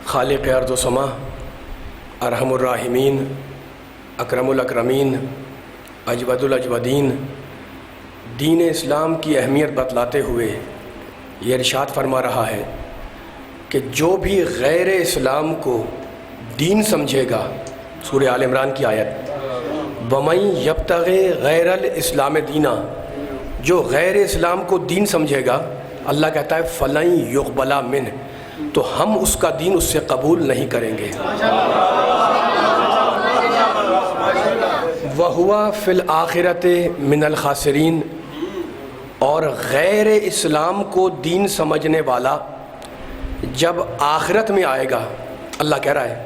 خالق ارض و سما، ارحم الراحمین، اکرم الاکرمین، اجود الاجودین، دین اسلام کی اہمیت بتلاتے ہوئے یہ ارشاد فرما رہا ہے کہ جو بھی غیر اسلام کو دین سمجھے گا، سورہ آل عمران کی آیت، وَمَن یبتغِ غیر الاسلام دینا، جو غیر اسلام کو دین سمجھے گا، اللہ کہتا ہے فَلَن يُقْبَلَ مِنْهُ، تو ہم اس کا دین اس سے قبول نہیں کریں گے۔ وَهُوَ فِي الْآخِرَةِ مِنَ الْخَاسِرِينَ، اور غیر اسلام کو دین سمجھنے والا جب آخرت میں آئے گا، اللہ کہہ رہا ہے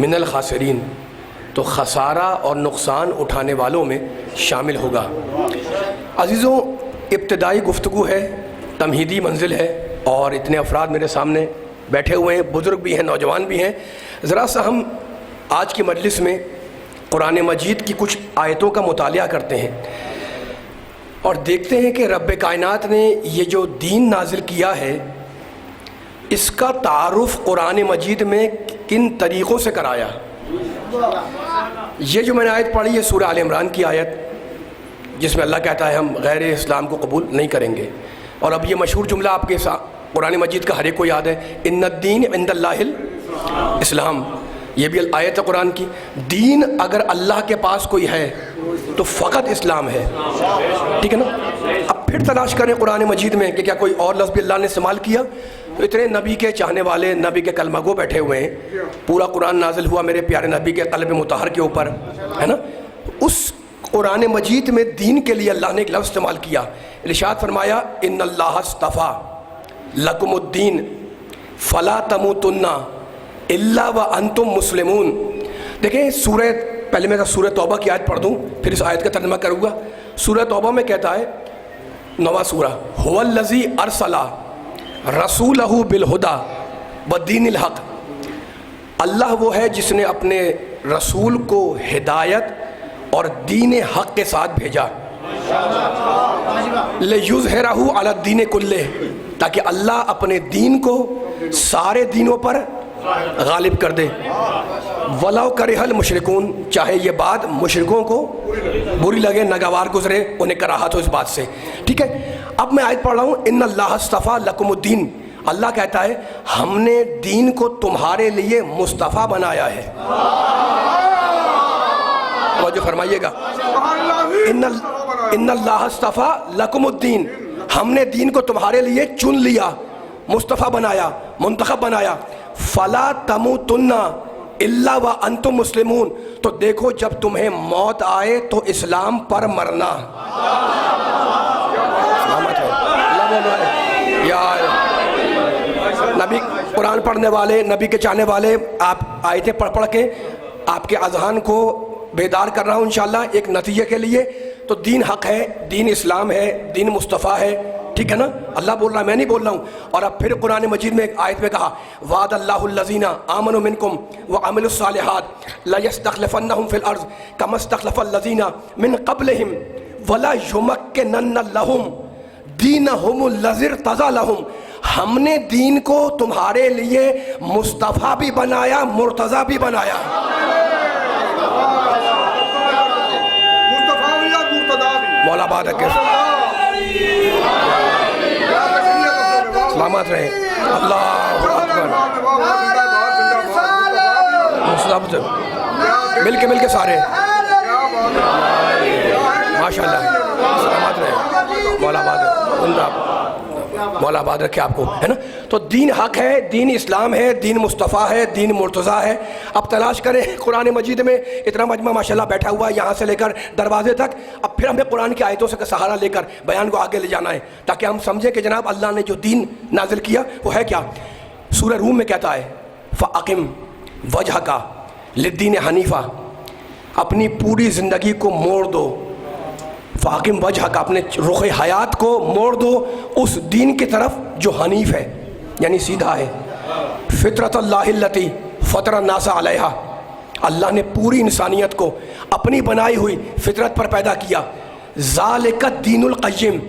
من الخاسرین، تو خسارہ اور نقصان اٹھانے والوں میں شامل ہوگا۔ عزیزوں، ابتدائی گفتگو ہے، تمہیدی منزل ہے، اور اتنے افراد میرے سامنے بیٹھے ہوئے ہیں، بزرگ بھی ہیں، نوجوان بھی ہیں۔ ذرا سا ہم آج کی مجلس میں قرآن مجید کی کچھ آیتوں کا مطالعہ کرتے ہیں اور دیکھتے ہیں کہ رب کائنات نے یہ جو دین نازل کیا ہے، اس کا تعارف قرآن مجید میں کن طریقوں سے کرایا۔ یہ جو میں نے آیت پڑھی ہے سورہ آل عمران کی آیت، جس میں اللہ کہتا ہے ہم غیر اسلام کو قبول نہیں کریں گے، اور اب یہ مشہور جملہ آپ کے ساتھ قرآن مجید کا ہر ایک کو یاد ہے، ان الدین عند اللہ الاسلام، یہ بھی آیت ہے قرآن کی، دین اگر اللہ کے پاس کوئی ہے تو فقط اسلام ہے، ٹھیک ہے نا۔ اب پھر تلاش کریں قرآن مجید میں کہ کیا کوئی اور لفظ بھی اللہ نے استعمال کیا، تو اتنے نبی کے چاہنے والے، نبی کے کلمہ گو بیٹھے ہوئے ہیں، پورا قرآن نازل ہوا میرے پیارے نبی کے قلب مطہر کے اوپر، ہے نا۔ اس قرآن مجید میں دین کے لیے اللہ نے ایک لفظ استعمال کیا، ارشاد فرمایا ان اللہ اصطفیٰ لکم الدین فلا تموتن الا وانتم مسلمون۔ دیکھیں سورہ، پہلے میں سورہ توبہ کی آیت پڑھ دوں پھر اس آیت کا ترجمہ کروں گا۔ سورہ توبہ میں کہتا ہے، 9واں سورہ، هو الذی ارسل رسولہ بالہدی ودین الحق، اللہ وہ ہے جس نے اپنے رسول کو ہدایت اور دین حق کے ساتھ بھیجا، لِیُظْہِرَہُ عَلَى الدِّینِ کُلِّہ، تاکہ اللہ اپنے دین کو سارے دینوں پر غالب کر دے، وَلَوْ کَرِہَ الْمُشْرِکُونَ، چاہے یہ بات مشرکوں کو بری لگے، ناگوار گزرے، انہیں کراہت ہو اس بات سے، ٹھیک ہے۔ اب میں آیت پڑھ رہا ہوں، ان اللہ اصطفیٰ لکم الدین، اللہ کہتا ہے ہم نے دین کو تمہارے لیے مصطفیٰ بنایا ہے۔ توجہ فرمائیے گا، ان اللہ اصطفیٰ لکم الدین، ہم نے دین کو تمہارے لیے چن لیا، مصطفیٰ بنایا، منتخب بنایا، فلا تموتن الا وانتم مسلمون، تو دیکھو جب تمہیں موت آئے تو اسلام پر مرنا۔ نبی قرآن پڑھنے والے، نبی کے چاہنے والے، آپ آیتیں پڑھ پڑھ کے آپ کے اذہان کو بیدار کر رہا ہوں انشاءاللہ ایک نتیجے کے لیے۔ تو دین حق ہے، دین اسلام ہے، دین مصطفیٰ ہے، ٹھیک ہے نا، اللہ بول رہا ہے، میں نہیں بول رہا ہوں۔ اور اب پھر قرآن مجید میں ایک آیت میں کہا، وعد اللہ الذین آمنوا منکم وعملوا الصالحات لیستخلفنہم فی الارض کما استخلف الذین من قبلہم ولیمکنن لہم دینہم الذی ارتضی لہم، ہم نے دین کو تمہارے لیے مصطفیٰ بھی بنایا، مرتضیٰ بھی بنایا۔ مولا باد رکھے، سلامت رہے، اللہ اکبر، مل کے سارے ماشاءاللہ، سلامت رہے، مولا آباد رکھے آپ کو، ہے نا۔ تو دین حق ہے، دین اسلام ہے، دین مصطفیٰ ہے، دین مرتضیٰ ہے۔ اب تلاش کریں قرآن مجید میں، اتنا مجمع ماشاءاللہ بیٹھا ہوا ہے یہاں سے لے کر دروازے تک، اب پھر ہمیں قرآن کی آیتوں سے سہارا لے کر بیان کو آگے لے جانا ہے، تاکہ ہم سمجھیں کہ جناب اللہ نے جو دین نازل کیا وہ ہے کیا۔ سورہ روم میں کہتا ہے فَأَقِمْ وَجْهَكَ لِلدِّینِ حَنِیفًا، اپنی پوری زندگی کو موڑ دو، فاقم وجہ کا، اپنے رخ حیات کو موڑ دو اس دین کی طرف جو حنیف ہے، یعنی سیدھا ہے، فطرت اللہ التی فطر الناس علیہا، اللہ نے پوری انسانیت کو اپنی بنائی ہوئی فطرت پر پیدا کیا، ذالک الدین القیم،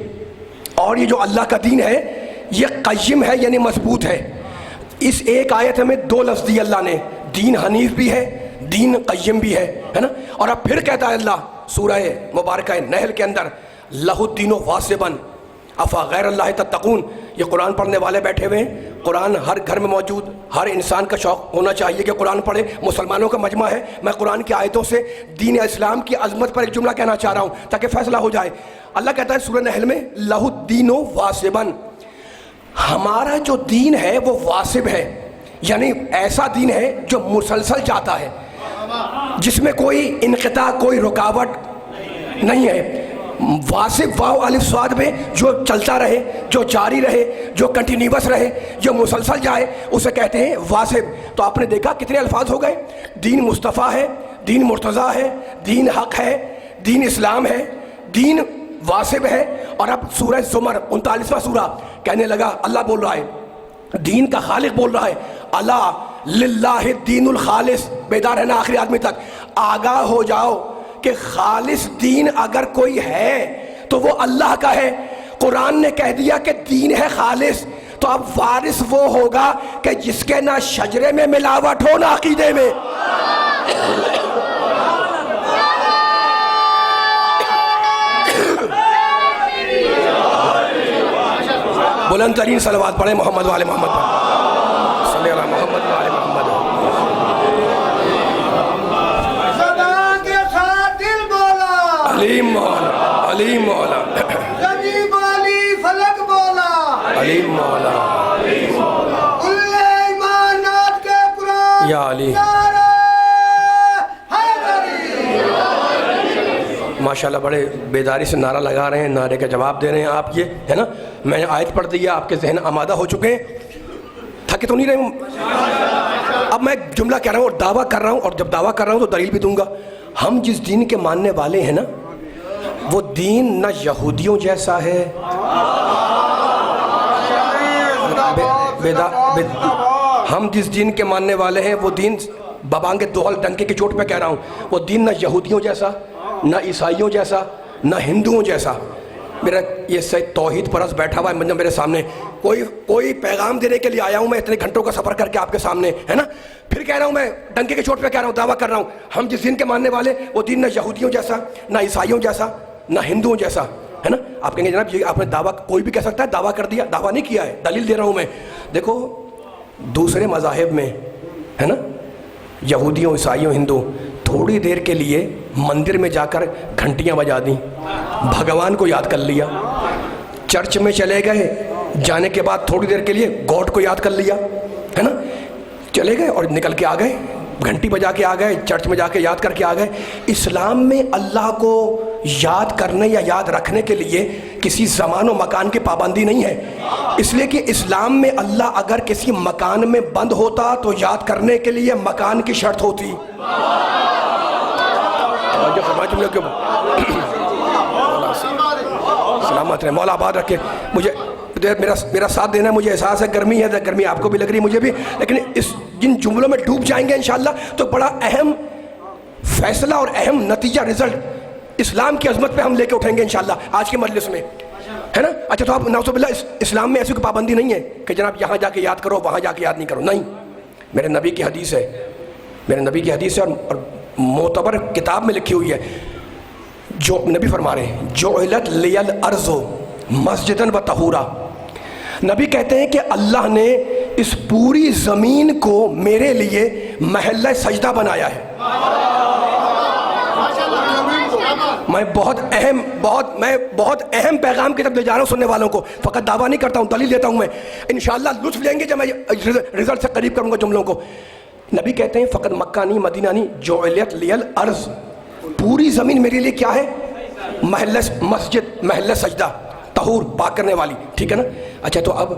اور یہ جو اللہ کا دین ہے یہ قیم ہے، یعنی مضبوط ہے، اس ایک آیت میں دو لفظ دی اللہ نے، دین حنیف بھی ہے، دین قیم بھی ہے نا. اور اب پھر کہتا ہے اللہ سورہ مبارکہ نحل کے اندر لہ الدین واصبا افا غیر اللہ تتقون. یہ قرآن پڑھنے والے بیٹھے ہوئے ہیں، قرآن ہر گھر میں موجود، ہر انسان کا شوق ہونا چاہیے کہ قرآن پڑھے، مسلمانوں کا مجمع ہے. میں قرآن کی آیتوں سے دین اسلام کی عظمت پر ایک جملہ کہنا چاہ رہا ہوں تاکہ فیصلہ ہو جائے. اللہ کہتا ہے سورہ نحل میں لہ الدین واصبا، ہمارا جو دین ہے وہ واصب ہے، یعنی ایسا دین ہے جو مسلسل جاتا ہے، جس میں کوئی انقطاع، کوئی رکاوٹ نہیں ہے. واصب واو الف صاد میں جو چلتا رہے، جو جاری رہے، جو کنٹینیوس رہے، جو مسلسل جائے، اسے کہتے ہیں واصب. تو آپ نے دیکھا کتنے الفاظ ہو گئے، دین مصطفیٰ ہے، دین مرتضیٰ ہے، دین حق ہے، دین اسلام ہے، دین واصب ہے. اور اب سورہ زمر 39واں سورہ کہنے لگا، اللہ بول رہا ہے، دین کا خالق بول رہا ہے، اللہ للہ الدین الخالص. بیدار ہے نا آخری آدمی تک، آگاہ ہو جاؤ کہ خالص دین اگر کوئی ہے تو وہ اللہ کا ہے. قرآن نے کہہ دیا کہ دین ہے خالص، تو اب وارث وہ ہوگا کہ جس کے نہ شجرے میں ملاوٹ ہو نہ عقیدے میں. بلند ترین صلوات پڑھیں محمد والے محمد پر، صلی اللہ محمد والے محمد. علیم مولا، علیم مولا، غریب علی فلک بولا، علیم مولا، کل ایمانات کے قرآن یا علی. ماشاءاللہ بڑے بیداری سے نعرہ لگا رہے ہیں، نعرے کا جواب دے رہے ہیں آپ. یہ ہے نا، میں نے آیت پڑھ دی ہے، آپ کے ذہن آمادہ ہو چکے ہیں، تھکے تو نہیں رہے. اب میں جملہ کہہ رہا ہوں اور دعویٰ کر رہا ہوں، اور جب دعویٰ کر رہا ہوں تو دلیل بھی دوں گا. ہم جس دین کے ماننے والے ہیں نا، وہ دین نہ یہودیوں جیسا ہے، ہم جس دین کے ماننے والے ہیں وہ دین ببانگ دوہل ڈنکے کی چوٹ پہ کہہ رہا ہوں، وہ دین نہ یہودیوں جیسا، نہ عیسائیوں جیسا، نہ ہندوؤں جیسا. میرا یہ سید توحید پرست بیٹھا ہوا ہے میرے سامنے، کوئی پیغام دینے کے لیے آیا ہوں میں اتنے گھنٹوں کا سفر کر کے آپ کے سامنے، ہے نا. پھر کہہ رہا ہوں، میں ڈنکے کی چوٹ پہ کہہ رہا ہوں، دعویٰ کر رہا ہوں، ہم جس دین کے ماننے والے وہ دین نہ یہودیوں جیسا، نہ عیسائیوں جیسا، نہ ہندوؤں جیسا، ہے نا. آپ کہیں گے جناب یہ آپ نے دعویٰ، کوئی بھی کہہ سکتا ہے دعویٰ کر دیا، دعویٰ نہیں کیا ہے، دلیل دے رہا ہوں میں. دیکھو دوسرے مذاہب میں ہے نا، یہودیوں، عیسائیوں، ہندو تھوڑی دیر کے لیے مندر میں جا کر گھنٹیاں بجا دیں، بھگوان کو یاد کر لیا. چرچ میں چلے گئے، جانے کے بعد تھوڑی دیر کے لیے گاڈ کو یاد کر لیا، ہے نا. چلے گئے اور نکل کے آ گئے، گھنٹی بجا کے آ گئے، چرچ میں جا کے یاد کر کے آ گئے. اسلام میں اللہ کو یاد کرنے یا یاد رکھنے کے لیے کسی زمان و مکان کی پابندی نہیں ہے، اس لیے کہ اسلام میں اللہ اگر کسی مکان میں بند ہوتا تو یاد کرنے کے لیے مکان کی شرط ہوتی. سلامت رہے، مولا آباد رکھے. مجھے میرا ساتھ دینا ہے، مجھے احساس ہے گرمی ہے، گرمی آپ کو بھی لگ رہی ہے، مجھے بھی، لیکن جن جملوں میں ڈوب جائیں گے انشاءاللہ تو بڑا اہم فیصلہ اور اہم نتیجہ، رزلٹ اسلام کی عظمت پہ ہم لے کے اٹھیں گے انشاءاللہ آج کے مجلس میں، ہے نا. اچھا تو آپ نعوذ باللہ اسلام میں ایسی کوئی پابندی نہیں ہے کہ جناب یہاں جا کے یاد کرو وہاں جا کے یاد نہیں کرو، نہیں. میرے نبی کی حدیث ہے، میرے نبی کی حدیث ہے اور معتبر کتاب میں لکھی ہوئی ہے. جو نبی فرما رہے ہیں جعلت لی الارض مسجداً و طہورا، نبی کہتے ہیں کہ اللہ نے اس پوری زمین کو میرے لیے محلہ سجدہ بنایا ہے. میں بہت اہم پیغام کی طرف لے جا رہا ہوں سننے والوں کو، فقط دعویٰ نہیں کرتا ہوں، دلیل دیتا ہوں. میں انشاءاللہ لطف لیں گے جب میں رزلٹ سے قریب کروں گا جملوں کو. نبی کہتے ہیں فقط مکہ نہیں، مدینہ نہیں، جعلت لی الارض، پوری زمین میرے لیے کیا ہے؟ محلہ مسجد، محلہ سجدہ، طہور، پاک کرنے والی. ٹھیک ہے نا. اچھا تو اب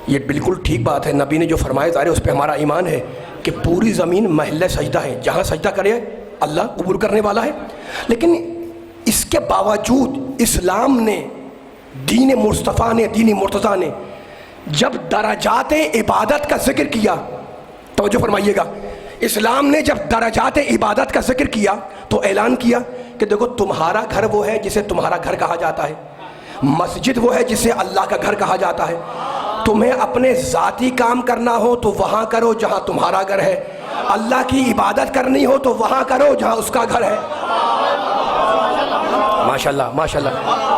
یہ بالکل ٹھیک بات ہے، نبی نے جو فرمایا ظاہر ہے اس پہ ہمارا ایمان ہے کہ پوری زمین محلہ سجدہ ہے، جہاں سجدہ کرے اللہ قبول کرنے والا ہے. لیکن اس کے باوجود اسلام نے، دین مصطفیٰ نے، دین مرتضیٰ نے جب درجات عبادت کا ذکر کیا، توجہ فرمائیے گا، اسلام نے جب درجات عبادت کا ذکر کیا تو اعلان کیا کہ دیکھو تمہارا گھر وہ ہے جسے تمہارا گھر کہا جاتا ہے، مسجد وہ ہے جسے اللہ کا گھر کہا جاتا ہے، تمہیں اپنے ذاتی کام کرنا ہو تو وہاں کرو جہاں تمہارا گھر ہے، اللہ کی عبادت کرنی ہو تو وہاں کرو جہاں اس کا گھر ہے۔ ماشاءاللہ ماشاءاللہ،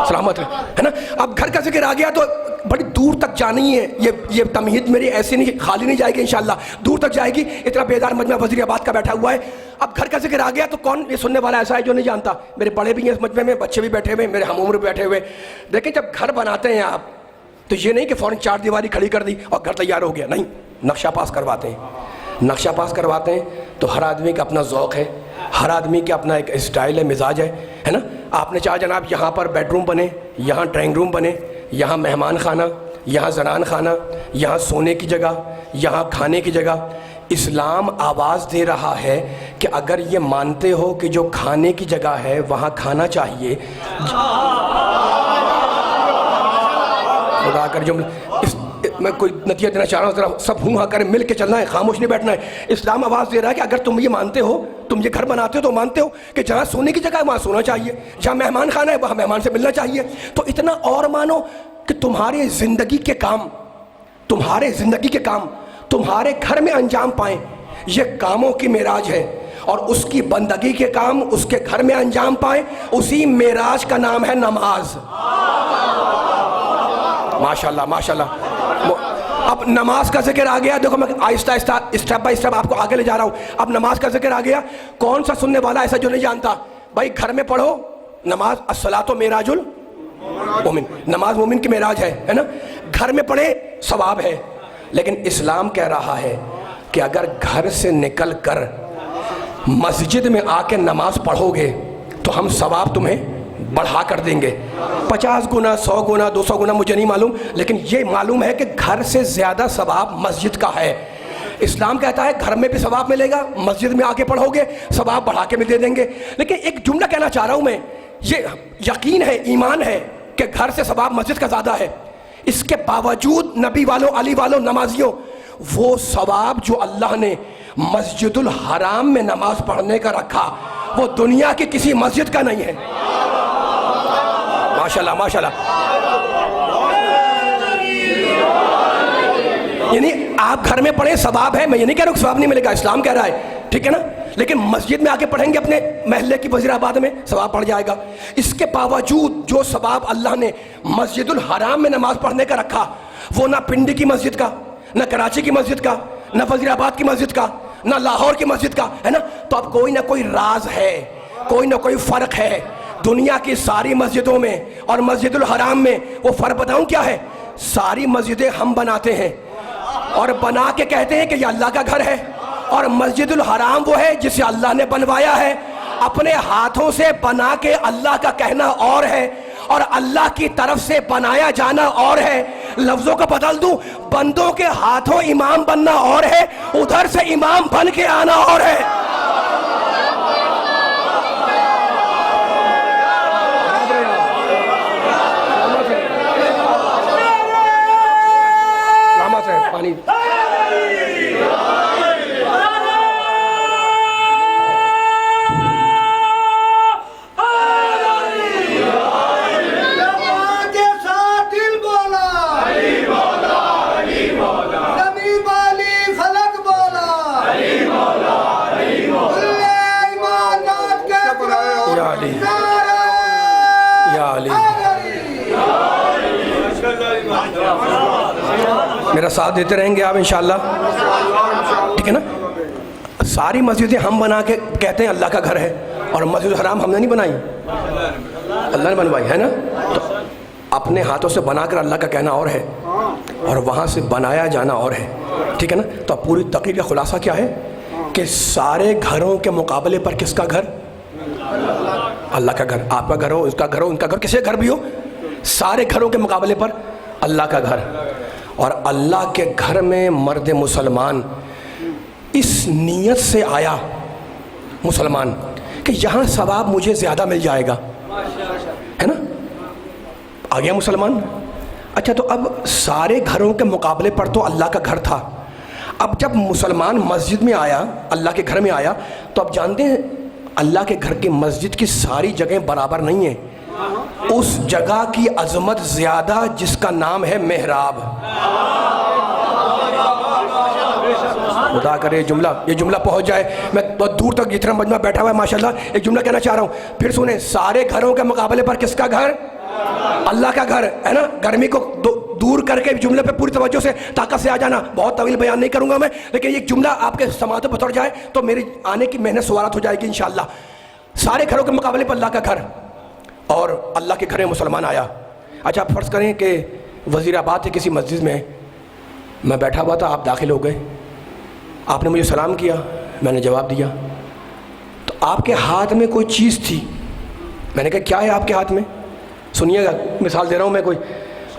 سلامت ہے نا۔ اب گھر کا ذکر آ گیا تو بڑی دور تک جانی ہے، یہ تمہید میری ایسی نہیں خالی نہیں جائے گی انشاءاللہ، دور تک جائے گی۔ اتنا بیدار مجمع وزیر آباد کا بیٹھا ہوا ہے۔ اب گھر کا ذکر آ گیا تو کون یہ سننے والا ایسا ہے جو نہیں جانتا؟ میرے بڑے بھی ہیں اس مجمع میں، بچے بھی بیٹھے ہوئے، میرے ہم عمر بھی بیٹھے ہوئے۔ دیکھیں جب گھر بناتے ہیں آپ تو یہ نہیں کہ فوراً 4 دیواری کھڑی کر دی اور گھر تیار ہو گیا، نہیں، نقشہ پاس کرواتے ہیں۔ نقشہ پاس کرواتے ہیں تو ہر آدمی کا اپنا ذوق ہے، ہر آدمی کا اپنا ایک اسٹائل ہے، مزاج ہے نا۔ آپ نے چاہا جناب یہاں پر بیڈ روم بنے، یہاں ڈرائنگ روم بنے، یہاں مہمان خانہ، یہاں زنان خانہ، یہاں سونے کی جگہ، یہاں کھانے کی جگہ۔ اسلام آواز دے رہا ہے کہ اگر یہ مانتے ہو کہ جو کھانے کی جگہ ہے وہاں کھانا چاہیے، خدا کر جملہ میں کوئی نتیجہ دینا چاہ رہا ہوں، ذرا سب ہوں ہاں کریں، مل کے چلنا ہے، خاموش نہیں بیٹھنا ہے۔ اسلام آواز دے رہا ہے کہ اگر تم یہ مانتے ہو، تم یہ گھر بناتے ہو تو مانتے ہو کہ جہاں سونے کی جگہ ہے وہاں سونا چاہیے، جہاں مہمان خانہ ہے وہاں مہمان سے ملنا چاہیے، تو اتنا اور مانو کہ تمہارے زندگی کے کام تمہارے گھر میں انجام پائیں۔ یہ کاموں کی معراج ہے اور اس کی بندگی کے کام اس کے گھر میں انجام پائیں، اسی معراج کا نام ہے نماز۔ ماشاءاللہ ماشاءاللہ۔ اب نماز کا ذکر آ گیا، دیکھو میں آہستہ آہستہ اسٹیپ بائی اسٹیپ آپ کو آگے لے جا رہا ہوں۔ اب نماز کا ذکر آ گیا، کون سا سننے والا ایسا جو نہیں جانتا؟ بھائی گھر میں پڑھو نماز، الصلاۃ معراج المومن، نماز مومن کی معراج ہے نا۔ گھر میں پڑھے ثواب ہے، لیکن اسلام کہہ رہا ہے کہ اگر گھر سے نکل کر مسجد میں آ کے نماز پڑھو گے تو ہم ثواب تمہیں بڑھا کر دیں گے، 50 گنا، 100 گنا، 200 گنا، مجھے نہیں معلوم، لیکن یہ معلوم ہے کہ گھر سے زیادہ ثواب مسجد کا ہے۔ اسلام کہتا ہے گھر میں بھی ثواب ملے گا، مسجد میں آ کے پڑھو گے ثواب بڑھا کے بھی دے دیں گے۔ لیکن ایک جملہ کہنا چاہ رہا ہوں میں، یہ یقین ہے، ایمان ہے کہ گھر سے ثواب مسجد کا زیادہ ہے، اس کے باوجود نبی والوں، علی والوں، نمازیوں، وہ ثواب جو اللہ نے مسجد الحرام میں نماز پڑھنے کا رکھا وہ دنیا کی کسی مسجد کا نہیں ہے۔ ماشاءاللہ ماشاءاللہ۔ یعنی آپ گھر میں پڑھیں ثواب ہے، میں یہ نہیں کہہ رہا ہوں کہ ثواب نہیں ملے گا، اسلام کہہ رہا ہے، ٹھیک ہے نا، لیکن مسجد میں آ کے پڑھیں گے اپنے محلے کی وزیر آباد میں ثواب پڑھ جائے گا۔ اس کے باوجود جو ثواب اللہ نے مسجد الحرام میں نماز پڑھنے کا رکھا وہ نہ پنڈی کی مسجد کا، نہ کراچی کی مسجد کا، نہ وزیر آباد کی مسجد کا، نہ لاہور کی مسجد کا، ہے نا۔ تو اب کوئی نہ کوئی راز ہے، کوئی نہ کوئی فرق ہے دنیا کی ساری مسجدوں میں اور مسجد الحرام میں۔ وہ فرق بتاؤں کیا ہے؟ ساری مسجدیں ہم بناتے ہیں اور بنا کے کہتے ہیں کہ یہ اللہ کا گھر ہے، اور مسجد الحرام وہ ہے جسے اللہ نے بنوایا ہے، اپنے ہاتھوں سے بنا کے اللہ کا کہنا اور ہے اور اللہ کی طرف سے بنایا جانا اور ہے۔ لفظوں کو بدل دوں، بندوں کے ہاتھوں امام بننا اور ہے، ادھر سے امام بن کے آنا اور ہے۔ پانی میرا ساتھ دیتے رہیں گے آپ انشاءاللہ، ٹھیک ہے نا۔ ساری مسجدیں ہم بنا کے کہتے ہیں اللہ کا گھر ہے، اور مسجد الحرام ہم نے نہیں بنائی، اللہ نے بنوائی ہے نا۔ تو اپنے ہاتھوں سے بنا کر اللہ کا کہنا اور ہے اور وہاں سے بنایا جانا اور ہے، ٹھیک ہے نا۔ تو اب پوری تقریر کا خلاصہ کیا ہے کہ سارے گھروں کے مقابلے پر کس کا گھر؟ اللہ کا گھر۔ آپ کا گھر ہو، اس کا گھر ہو، ان کا گھر، کسی کا گھر بھی ہو، سارے گھروں کے مقابلے پر اللہ کا گھر۔ اور اللہ کے گھر میں مرد مسلمان اس نیت سے آیا مسلمان کہ یہاں ثواب مجھے زیادہ مل جائے گا، ہے نا، آ گیا مسلمان۔ اچھا تو اب سارے گھروں کے مقابلے پر تو اللہ کا گھر تھا، اب جب مسلمان مسجد میں آیا، اللہ کے گھر میں آیا، تو اب جانتے ہیں اللہ کے گھر کی مسجد کی ساری جگہیں برابر نہیں ہیں، اس جگہ کی عظمت زیادہ جس کا نام ہے محراب. خدا کرے یہ جملہ پہنچ جائے. میں بہت دور تک جتنا مجمع بیٹھا ہوا ہے ماشاءاللہ ایک جملہ کہنا چاہ رہا ہوں. پھر سنیں, سارے گھروں کے مقابلے پر کس کا گھر؟ اللہ کا گھر ہے نا. گرمی کو دور کر کے جملے پہ پوری توجہ سے طاقت سے آ جانا. بہت طویل بیان نہیں کروں گا میں, لیکن یہ جملہ آپ کے سماعتوں پر اتر جائے تو میری آنے کی محنت سوارت ہو جائے گی انشاءاللہ. سارے گھروں کے مقابلے پر اللہ کا گھر, اور اللہ کے گھر میں مسلمان آیا. اچھا آپ فرض کریں کہ وزیر آباد کے کسی مسجد میں بیٹھا ہوا تھا, آپ داخل ہو گئے, آپ نے مجھے سلام کیا, میں نے جواب دیا, تو آپ کے ہاتھ میں کوئی چیز تھی. میں نے کہا کیا ہے آپ کے ہاتھ میں؟ سنیے گا, مثال دے رہا ہوں میں کوئی.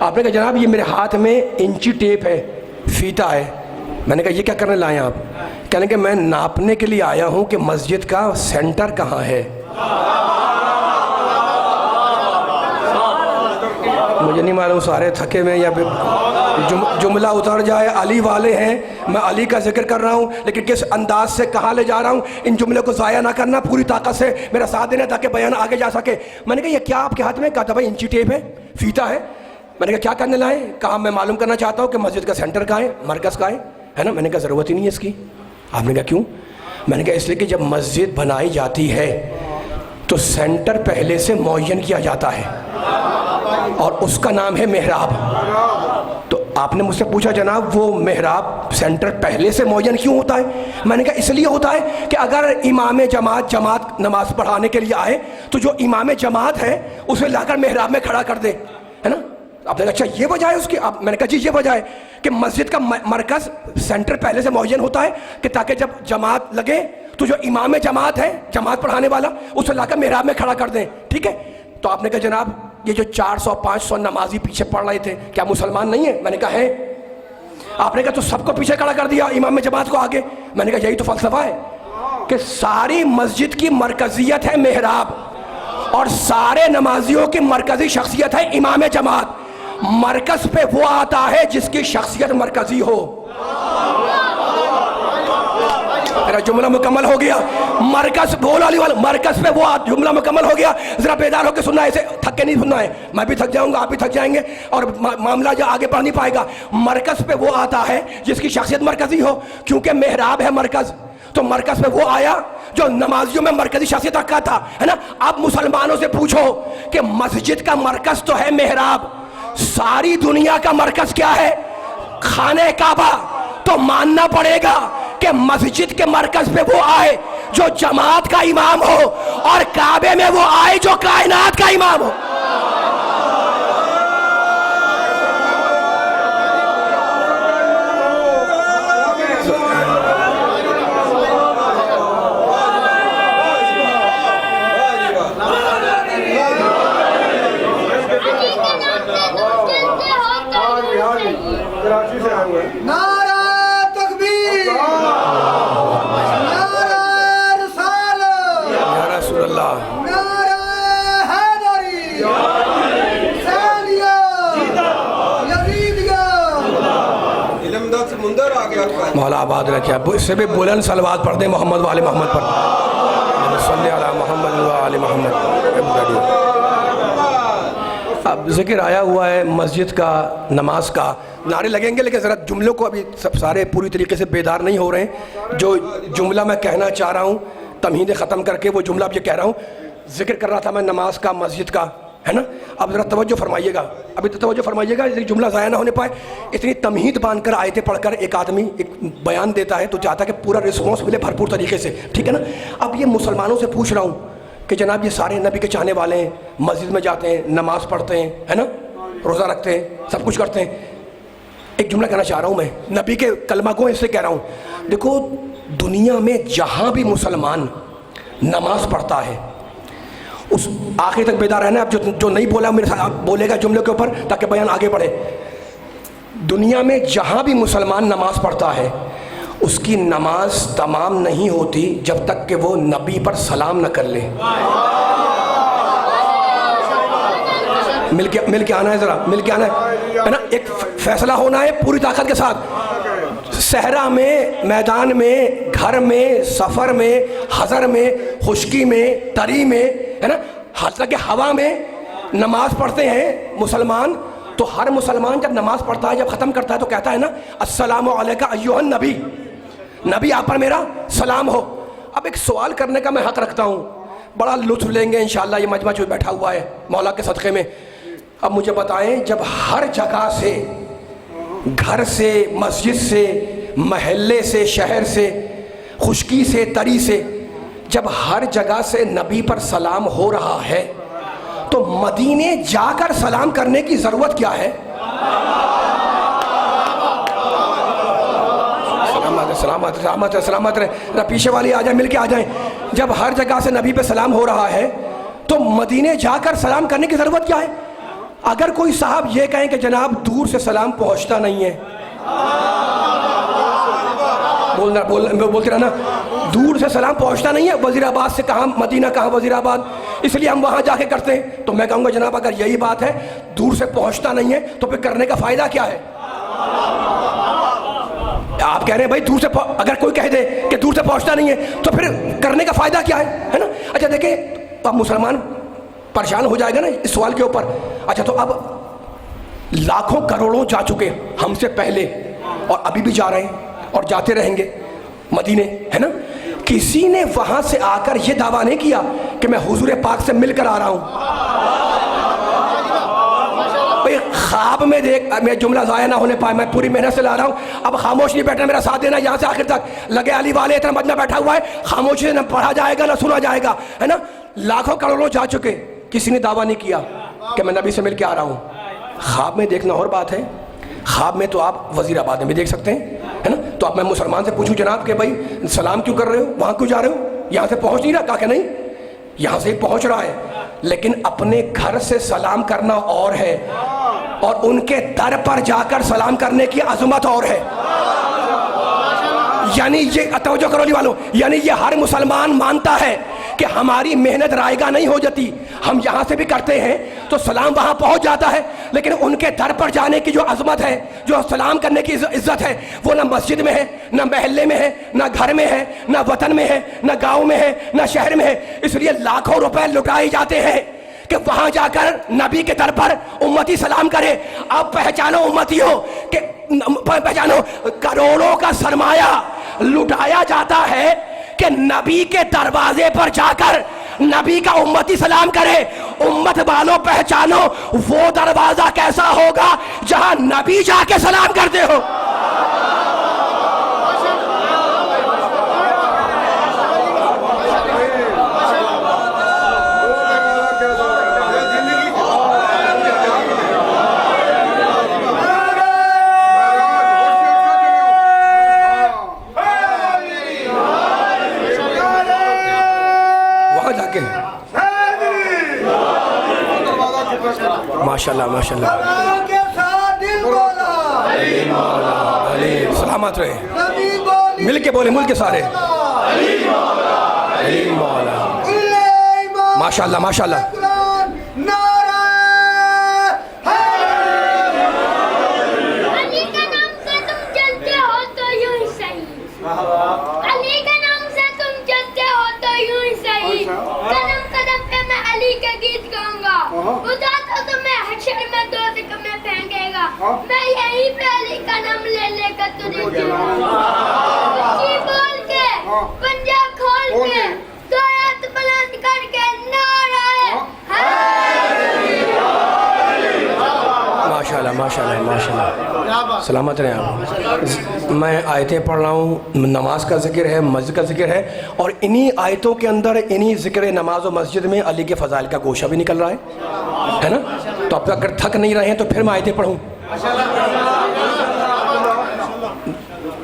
آپ نے کہا جناب یہ میرے ہاتھ میں انچی ٹیپ ہے, فیتا ہے. میں نے کہا یہ کیا کرنے لائے آپ؟ کہنے کہ میں ناپنے کے لیے آیا ہوں کہ مسجد کا سینٹر کہاں ہے. مجھے نہیں معلوم سارے تھکے میں یا جملہ اتر جائے. علی والے ہیں, میں علی کا ذکر کر رہا ہوں, لیکن کس انداز سے کہاں لے جا رہا ہوں, ان جملے کو ضائع نہ کرنا, پوری طاقت سے میرا ساتھ دینا تاکہ بیان آگے جا سکے. میں نے کہا یہ کیا آپ کے ہاتھ میں؟ کہا تھا بھائی انچی ٹیپ ہے, فیتا ہے. میں نے کہا کیا کرنے لائے؟ کہا میں معلوم کرنا چاہتا ہوں کہ مسجد کا سینٹر کہاں ہے, مرکز کہاں ہے نا. میں نے کہا ضرورت ہی نہیں ہے اس کی. آپ نے کہا کیوں؟ میں نے کہا اس لیے کہ جب مسجد بنائی جاتی ہے تو سینٹر پہلے سے معین کیا جاتا ہے, اور اس کا نام ہے محراب. تو آپ نے مجھ سے پوچھا جناب وہ محراب سینٹر پہلے سے معین کیوں ہوتا ہے؟ میں نے کہا اس لیے ہوتا ہے کہ اگر امام جماعت نماز پڑھانے کے لیے آئے تو جو امام جماعت ہے اسے لا کر محراب میں کھڑا کر دے, ہے نا. آپ نے کہا اچھا یہ وجہ ہے اس کی؟ میں نے کہا جی یہ وجہ ہے کہ مسجد کا مرکز سینٹر پہلے سے معین ہوتا ہے کہ تاکہ جب جماعت لگے تو جو امام جماعت ہے, جماعت پڑھانے والا, اسے لا کر محراب میں کھڑا کر دیں. ٹھیک ہے. تو آپ نے کہا جناب یہ جو 400-500 نمازی پیچھے پڑھ رہے تھے کیا مسلمان نہیں ہیں؟ میں نے کہا ہے. آپ نے کہا تو سب کو پیچھے کھڑا کر دیا, امام جماعت کو آگے. میں نے کہا یہی تو فلسفہ ہے کہ ساری مسجد کی مرکزیت ہے محراب, اور سارے نمازیوں کی مرکزی شخصیت ہے امام جماعت. مرکز پہ وہ آتا ہے جس کی شخصیت مرکزی ہو. میرا جملہ مکمل ہو گیا. مرکز بولا علی والا, مرکز پہ وہ جملہ مکمل ہو گیا. ذرا بیدار ہو کے سننا ہے, ایسے تھک کے نہیں سننا ہے. میں بھی تھک جاؤں گا, آپ بھی تھک جائیں گے, اور معاملہ جو آگے بڑھ نہیں پائے گا. مرکز پہ وہ آتا ہے جس کی شخصیت مرکزی ہو, کیونکہ محراب ہے مرکز. تو مرکز پہ وہ آیا جو نمازیوں میں مرکزی شخصیت رکھا تھا, ہے نا. اب مسلمانوں سے پوچھو کہ مسجد کا مرکز تو ہے محراب, ساری دنیا کا مرکز کیا ہے؟ خانہ کعبہ. تو ماننا پڑے گا کہ مسجد کے مرکز پہ وہ آئے جو جماعت کا امام ہو, اور کعبے میں وہ آئے جو کائنات کا امام ہو. نعرہ تکبیر, نعرہ رسالت, یا رسول اللہ, نعرہ حیدری, حسینیہ, یزیدیہ. علمداد سمندر آ گیا. مولا آباد رکھے. اس سے بھی بلند صلوات پڑھ دیں محمد وآل محمد پر. صلی علی محمد وآل محمد. اب ذکر آیا ہوا ہے مسجد کا, نماز کا. نعرے لگیں گے لیکن ذرا جملوں کو ابھی سب سارے پوری طریقے سے بیدار نہیں ہو رہے ہیں. جو جملہ میں کہنا چاہ رہا ہوں تمہیدیں ختم کر کے وہ جملہ اب یہ کہہ رہا ہوں. ذکر کر رہا تھا میں نماز کا, مسجد کا, ہے نا. اب ذرا توجہ فرمائیے گا, ابھی تو توجہ فرمائیے گا, جملہ ضائع نہ ہونے پائے. اتنی تمہید باندھ کر آیتیں پڑھ کر ایک آدمی ایک بیان دیتا ہے تو چاہتا ہے کہ پورا رسپانس ملے بھرپور طریقے سے, ٹھیک ہے نا. اب یہ مسلمانوں سے پوچھ رہا ہوں کہ جناب یہ سارے نبی کے چاہنے والے ہیں, مسجد میں جاتے ہیں, نماز پڑھتے ہیں, ہے نا, روزہ رکھتے ہیں, سب کچھ کرتے ہیں. ایک جملہ کہنا چاہ رہا ہوں میں, نبی کے کلمہ گو اس سے کہہ رہا ہوں. دیکھو دنیا میں جہاں بھی مسلمان نماز پڑھتا ہے, اس آخر تک بیدار رہنا. اب جو نہیں بولا میرے ساتھ بولے گا جملے کے اوپر تاکہ بیان آگے بڑھے. دنیا میں جہاں بھی مسلمان نماز پڑھتا ہے اس کی نماز تمام نہیں ہوتی جب تک کہ وہ نبی پر سلام نہ کر لے. مل کے آنا ہے, ذرا مل کے آنا ہے نا. ایک فیصلہ ہونا ہے پوری طاقت کے ساتھ. صحرا میں, میدان میں, گھر میں, سفر میں, حضر میں, خشکی میں, تری میں, ہے نا, حتیٰ کہ ہوا میں, نماز پڑھتے ہیں مسلمان تو ہر مسلمان جب نماز پڑھتا ہے، جب ختم کرتا ہے تو کہتا ہے نا السلام علیکہ ایھا النبی، نبی آپ پر میرا سلام ہو۔ اب ایک سوال کرنے کا میں حق رکھتا ہوں، بڑا لطف لیں گے انشاءاللہ یہ مجمع جو بیٹھا ہوا ہے مولا کے صدقے میں۔ اب مجھے بتائیں، جب ہر جگہ سے، گھر سے، مسجد سے، محلے سے، شہر سے، خشکی سے، تری سے، جب ہر جگہ سے نبی پر سلام ہو رہا ہے تو مدینے جا کر سلام کرنے کی ضرورت کیا ہے؟ سلامت سلامت سلامت رہے، پیچھے والی آ جائیں، مل کے آ جائیں۔ جب ہر جگہ سے نبی پہ سلام ہو رہا ہے تو مدینے جا کر سلام کرنے کی ضرورت کیا ہے؟ اگر کوئی صاحب یہ کہیں کہ جناب دور سے سلام پہنچتا نہیں ہے، بولتے رہنا، دور سے سلام پہنچتا نہیں ہے، وزیر آباد سے کہاں مدینہ، کہاں وزیر آباد، اس لیے ہم وہاں جا کے کرتے ہیں، تو میں کہوں گا جناب اگر یہی بات ہے، دور سے پہنچتا نہیں ہے تو پھر کرنے کا فائدہ کیا ہے؟ آپ کہہ رہے ہیں بھائی دور سے، اگر کوئی کہہ دے کہ دور سے پہنچتا نہیں ہے تو پھر کرنے کا فائدہ کیا ہے نا؟ اچھا دیکھیں، اب مسلمان پریشان ہو جائے گا نا اس سوال کے اوپر۔ اچھا تو اب لاکھوں کروڑوں جا چکے ہم سے پہلے اور ابھی بھی جا رہے ہیں اور جاتے رہیں گے مدینے، ہے نا؟ کسی نے وہاں سے آ کر یہ دعویٰ نہیں کیا کہ میں حضور پاک سے مل کر آ رہا ہوں۔ خواب میں دیکھ، میں جملہ ضائع نہ ہونے پائے، میں پوری محنت سے لا رہا ہوں، اب خاموش نہیں بیٹھنا، میرا ساتھ دینا یہاں سے آخر تک۔ لگے علی والے اتنا مجمع بیٹھا ہوا ہے، خاموشی سے نہ پڑھا جائے گا نہ سنا جائے گا، ہے نا؟ لاکھوں کروڑوں جا چکے، کسی نے دعویٰ نہیں کیا کہ میں نبی سے مل کے آ رہا ہوں۔ خواب میں دیکھنا اور بات ہے، خواب میں تو آپ وزیر آباد میں بھی دیکھ سکتے ہیں، ہے نا؟ تو اب میں مسلمان سے پوچھوں جناب کہ بھائی سلام کیوں کر رہے ہو، وہاں کیوں جا رہے ہو؟ یہاں سے پہنچ نہیں رہا؟ کہا کہ نہیں، یہاں سے پہنچ رہا ہے، لیکن اپنے گھر سے سلام کرنا اور ہے اور ان کے در پر جا کر سلام کرنے کی عظمت اور ہے۔ یعنی یہ توجہ کرو والوں، یعنی یہ ہر مسلمان مانتا ہے کہ ہماری محنت رائے گاہ نہیں ہو جاتی، ہم یہاں سے بھی کرتے ہیں تو سلام وہاں پہنچ جاتا ہے، لیکن ان کے در پر جانے کی جو عظمت ہے، جو سلام کرنے کی عزت ہے، وہ نہ مسجد میں ہے، نہ محلے میں ہے، نہ گھر میں ہے، نہ وطن میں ہے، نہ گاؤں میں ہے، نہ شہر میں ہے۔ اس لیے لاکھوں روپے لٹائے جاتے ہیں کہ وہاں جا کر نبی کے در پر امتی سلام کرے۔ اب پہچانو امتیوں کہ پہچانو، کروڑوں کا سرمایہ لٹایا جاتا ہے کہ نبی کے دروازے پر جا کر نبی کا امتی سلام کرے۔ امت والوں پہچانو وہ دروازہ کیسا ہوگا جہاں نبی جا کے سلام کرتے ہو۔ ماشاءاللہ ماشاءاللہ، کے ساتھ دل بولا، سلامت رہے، نبی بولی، مل کے بولے، ملک کے سارے، ماشاءاللہ ماشاءاللہ۔ نعرہ علی کے نام سے تم چلتے ہو تو یوں ہی صحیح، علی کے نام سے تم چلتے ہو تو یوں ہی صحیح، قدم قدم پہ میں علی کے گیت گاؤں گا، خدا تو تمہیں حشر میں دوزخ میں پھینکے گا، میں یہیں پہ علی کا نام لے لے کر تجھے جیوں گا، اونچی بول کے پنجہ کھول کے دو ہاتھ بلند کر کے نعرہ ماشاءاللہ ماشاءاللہ ماشاءاللہ، سلامت رہیں آپ۔ میں آیتیں پڑھ رہا ہوں، نماز کا ذکر ہے، مسجد کا ذکر ہے، اور انہی آیتوں کے اندر انہی ذکر نماز و مسجد میں علی کے فضائل کا گوشہ بھی نکل رہا ہے نا؟ تو اب اگر تھک نہیں رہے ہیں تو پھر میں آیتیں پڑھوں،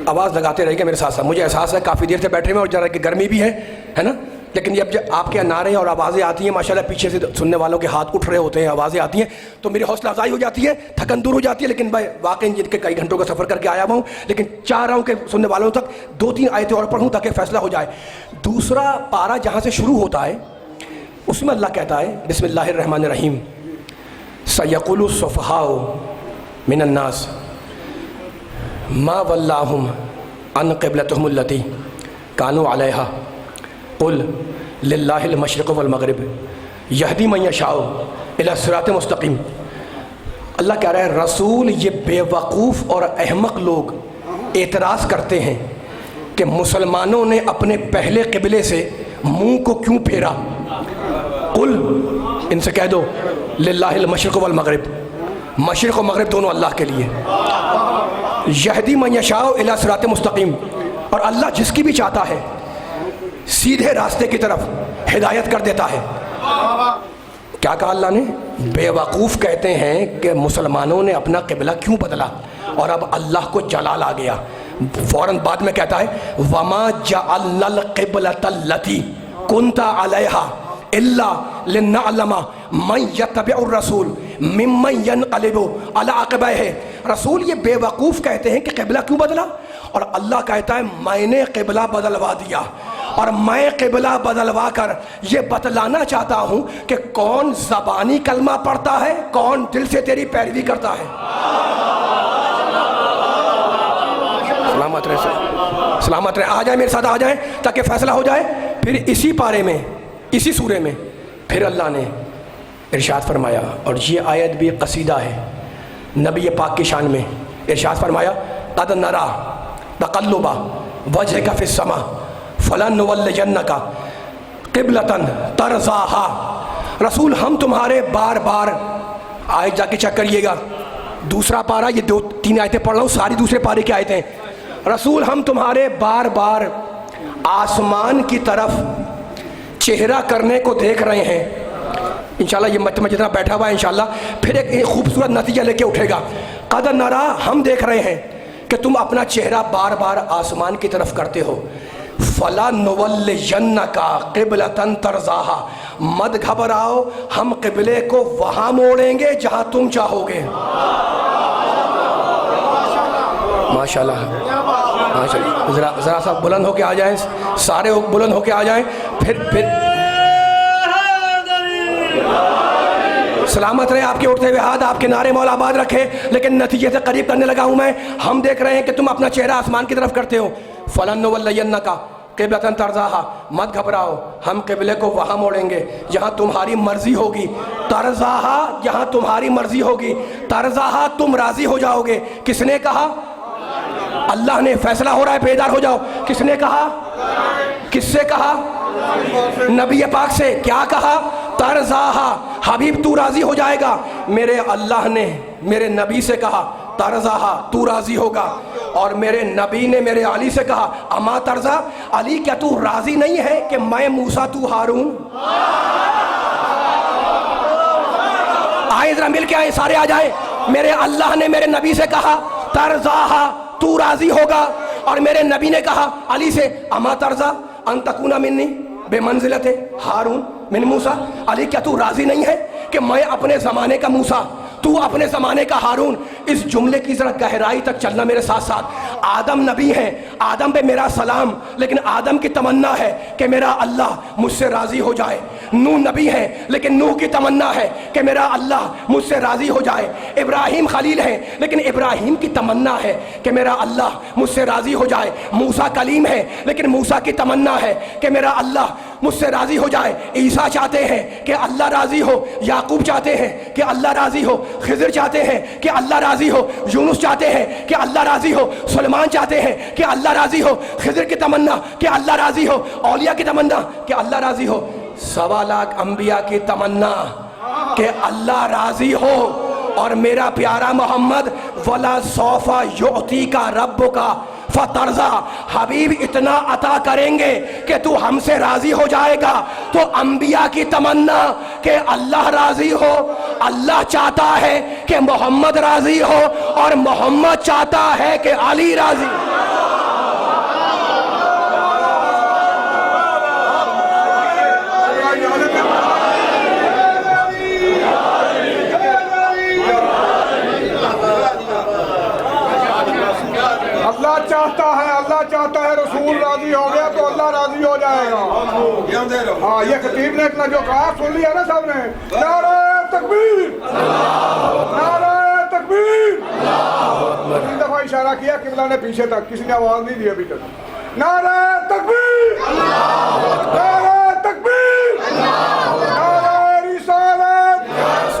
آواز لگاتے رہے گا میرے ساتھ ساتھ۔ مجھے احساس ہے کافی دیر سے بیٹھے ہوئے اور ذرا کہ گرمی بھی ہے نا؟ لیکن جب آپ کے نعرے اور آوازیں آتی ہیں ماشاءاللہ، پیچھے سے سننے والوں کے ہاتھ اٹھ رہے ہوتے ہیں، آوازیں آتی ہیں تو میری حوصلہ افزائی ہو جاتی ہے، تھکن دور ہو جاتی ہے۔ لیکن بھائی واقعی جن کے کئی گھنٹوں کا سفر کر کے آیا ہوا ہوں، لیکن چاہ رہا ہوں کہ سننے والوں تک 2-3 آیتیں اور پڑھوں تاکہ فیصلہ ہو جائے۔ دوسرا پارہ جہاں سے شروع ہوتا ہے اس میں اللہ کہتا ہے بسم اللہ الرحمن الرحیم، سَيَقُولُ السُّفَهَاءُ مِنَ النَّاسِ مَا وَلَّاهُمْ عَنْ قِبْلَتِهِمُ الَّتِي كَانُوا عَلَيْهَا قُلْ لِلَّهِ الْمَشْرِقُ وَالْمَغْرِبُ يَهْدِي مَن يَشَاءُ الی صراط مستقیم. اللہ کہہ رہا ہے رسول یہ بے وقوف اور احمق لوگ اعتراض کرتے ہیں کہ مسلمانوں نے اپنے پہلے قبلے سے منہ کو کیوں پھیرا. قل ان سے کہہ دو للہ المشرق والمغرب، مشرق و مغرب دونوں اللہ کے لیے. یہدی من یشاء الی صراط مستقیم، اور اللہ جس کی بھی چاہتا ہے سیدھے راستے کی طرف ہدایت کر دیتا ہے. کیا کہا اللہ نے؟ بے وقوف کہتے ہیں کہ مسلمانوں نے اپنا قبلہ کیوں بدلا، اور اب اللہ کو جلال آ گیا. فوراً بعد میں کہتا ہے وَمَا جَعَلْنَا الْقِبْلَةَ الَّتِي كُنْتَ عَلَيْهَا إِلَّا لِنَعْلَمَ مَنْ يَتَّبِعُ الرَّسُولَ مِمَّنْ يَنْقَلِبُ عَلَىٰ عَقِبَيْهِ. رسول یہ بے وقوف کہتے ہیں کہ قبلہ کیوں بدلا، اور اللہ کہتا ہے میں نے قبلہ بدلوا دیا، اور میں قبلہ بدلوا کر یہ بتلانا چاہتا ہوں کہ کون زبانی کلمہ پڑھتا ہے، کون دل سے تیری پیروی کرتا ہے. سلامت رہے، سلامت رہے. آ جائیں میرے ساتھ، آ جائیں تاکہ فیصلہ ہو جائے. پھر اسی پارے میں، اسی سورے میں پھر اللہ نے ارشاد فرمایا، اور یہ آیت بھی قصیدہ ہے نبی پاک کی شان میں. ارشاد فرمایا قد نرا تقلب وجهك في السماء فلنولینک قبلۃ ترضاها. رسول ہم تمہارے بار بار، آیت جا کے چیک کریے گا، دوسرا پارہ، یہ 2-3 آیتیں پڑھ رہا ہوں، ساری دوسرے پارے کی آیتیں. رسول ہم تمہارے بار بار آسمان کی طرف چہرہ کرنے کو دیکھ رہے ہیں. انشاءاللہ یہ مجمع جتنا بیٹھا ہوا ہے انشاءاللہ پھر ایک خوبصورت نتیجہ لے کے اٹھے گا. قد نرا، ہم دیکھ رہے ہیں کہ تم اپنا چہرہ بار بار آسمان کی طرف کرتے ہو. فَلَنُوَلِّيَنَّكَ قِبْلَةً تَرْضَاهَا، مت گھبراؤ، ہم قبلے کو وہاں موڑیں گے جہاں تم چاہو گے. ماشاءاللہ ماشاءاللہ. ذرا سا بلند ہو کے آ جائیں، سارے بلند ہو کے آ جائیں. پھر سلامت رہے آپ کے اٹھتے ہوئے ہاتھ، آپ کے نعرے مولا آباد رکھے. لیکن نتیجے سے قریب کرنے لگا ہوں میں. ہم دیکھ رہے ہیں کہ تم اپنا چہرہ آسمان کی طرف کرتے ہو. فَلَنُوَلِّيَنَّكَ قِبْلَةً تَرْضَاهَا، مت گھبراؤ، ہم قبلے کو وہاں موڑیں گے جہاں تمہاری مرضی ہوگی. ترضاها، جہاں تمہاری مرضی ہوگی. ترضاها، تم راضی ہو جاؤ گے. کس نے کہا؟ اللہ نے. فیصلہ ہو رہا ہے، بیدار ہو جاؤ. کس نے کہا؟ کس سے کہا؟ نبی پاک سے. کیا کہا؟ ترضاها، حبیب تو راضی ہو جائے گا. میرے اللہ نے میرے نبی سے کہا ترضاها، تو راضی ہوگا. اور میرے نبی نے میرے علی سے کہا اما ترضا، علی کیا تو راضی نہیں ہے کہ میں موسیٰ تو ہارون. آئے ذرا مل کے آئے، سارے آ جائیں. میرے اللہ نے میرے نبی سے کہا ترضاها، تو راضی ہوگا. اور میرے نبی نے کہا علی سے اما ترضا ان تکون منی بمنزلت ہارون من موسیٰ. علی کیا تو راضی نہیں ہے کہ میں اپنے زمانے کا موسیٰ، تو اپنے زمانے کا ہارون. اس جملے کی ذرا گہرائی تک چلنا میرے ساتھ ساتھ. آدم نبی ہیں، آدم پہ میرا سلام، لیکن آدم کی تمنا ہے کہ میرا اللہ مجھ سے راضی ہو جائے. نوح نبی ہیں، لیکن نوح کی تمنا ہے کہ میرا اللہ مجھ سے راضی ہو جائے. ابراہیم خلیل ہیں، لیکن ابراہیم کی تمنا ہے کہ میرا اللہ مجھ سے راضی ہو جائے. موسیٰ کلیم ہے، لیکن موسیٰ کی تمنا ہے کہ میرا اللہ مجھ سے راضی ہو جائے. عیسیٰ چاہتے ہیں کہ اللہ راضی ہو، یعقوب چاہتے ہیں کہ اللہ راضی ہو، خضر چاہتے ہیں کہ اللہ راضی ہو، یونس چاہتے ہیں کہ اللہ راضی ہو، سلیمان چاہتے ہیں کہ اللہ راضی ہو. خضر کی تمنا کہ اللہ راضی ہو، اولیاء کی تمنا کہ اللہ راضی ہو. 1.25 لاکھ انبیاء کی تمنا کہ اللہ راضی ہو. اور میرا پیارا محمد وَلَا سَوْفَ يُعْطِيكَ رَبُّكَ فترضا، حبیب اتنا عطا کریں گے کہ تو ہم سے راضی ہو جائے گا. تو انبیاء کی تمنا کہ اللہ راضی ہو، اللہ چاہتا ہے کہ محمد راضی ہو، اور محمد چاہتا ہے کہ علی راضی. اللہ چاہتا ہے رسول راضی ہو گیا تو اللہ راضی ہو جائے گا. ہاں یہ خطیب نے اتنا جو کہا سن لیا نا سب نے. نعرہ تکبیر، نعرہ تکبیر. 3 دفعہ اشارہ کیا قبلہ نے پیچھے تک، کسی نے آواز نہیں دی ابھی تک. نعرہ تکبیر، نعرہ تکبیر، نعرہ رسالت.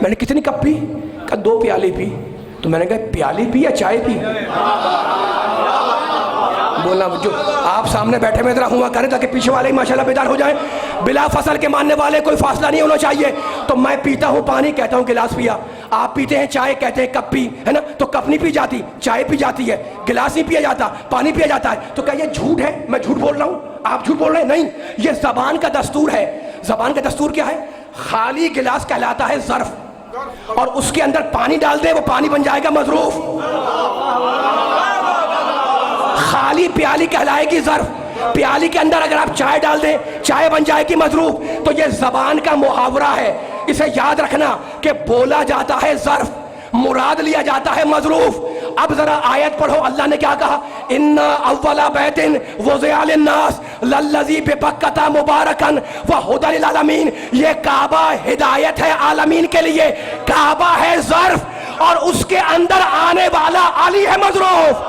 میں نے کتنی کپ پی؟ کہا 2 پیالے پی. تو میں نے کہا پیالے پی یا چائے پی؟ بولنا جو آپ سامنے بیٹھے میں ذرا ہوا کریں تاکہ پیچھے والے ہی ماشاءاللہ بیدار ہو جائیں. بلا فصل کے ماننے والے کوئی فاصلہ نہیں ہونا چاہیے. تو میں پیتا ہوں پانی کہتا ہوں گلاس پیا, آپ پیتے ہیں چائے کہتے ہیں کپ پی, ہے نا؟ تو کپ نہیں پی جاتی, چائے پی جاتی ہے, گلاس نہیں پیا جاتا, پانی پیا جاتا ہے. تو کیا یہ جھوٹ ہے؟ میں جھوٹ بول رہا ہوں, آپ جھوٹ بول رہے ہیں؟ نہیں, یہ زبان کا دستور ہے. زبان کا دستور کیا ہے؟ خالی گلاس کہلاتا ہے ظرف, اور اس کے اندر پانی ڈال دے وہ پانی بن جائے گا مظروف. خالی پیالی کہلائے گی ظرف, پیالی کے اندر اگر آپ چائے ڈال دیں چائے بن جائے گی مظروف. تو یہ زبان کا محاورہ ہے, اسے یاد رکھنا کہ بولا جاتا ہے ظرف, مراد لیا جاتا ہے مظروف. اب ذرا آیت پڑھو, اللہ نے کیا کہا؟ ان اول بیت وضع للناس للذی ببکۃ مبارکا وہدی للعالمین. یہ کعبہ ہدایت ہے عالمین کے لیے, کعبہ ہے ظرف, اور اس کے اندر آنے والا علی ہے مظروف.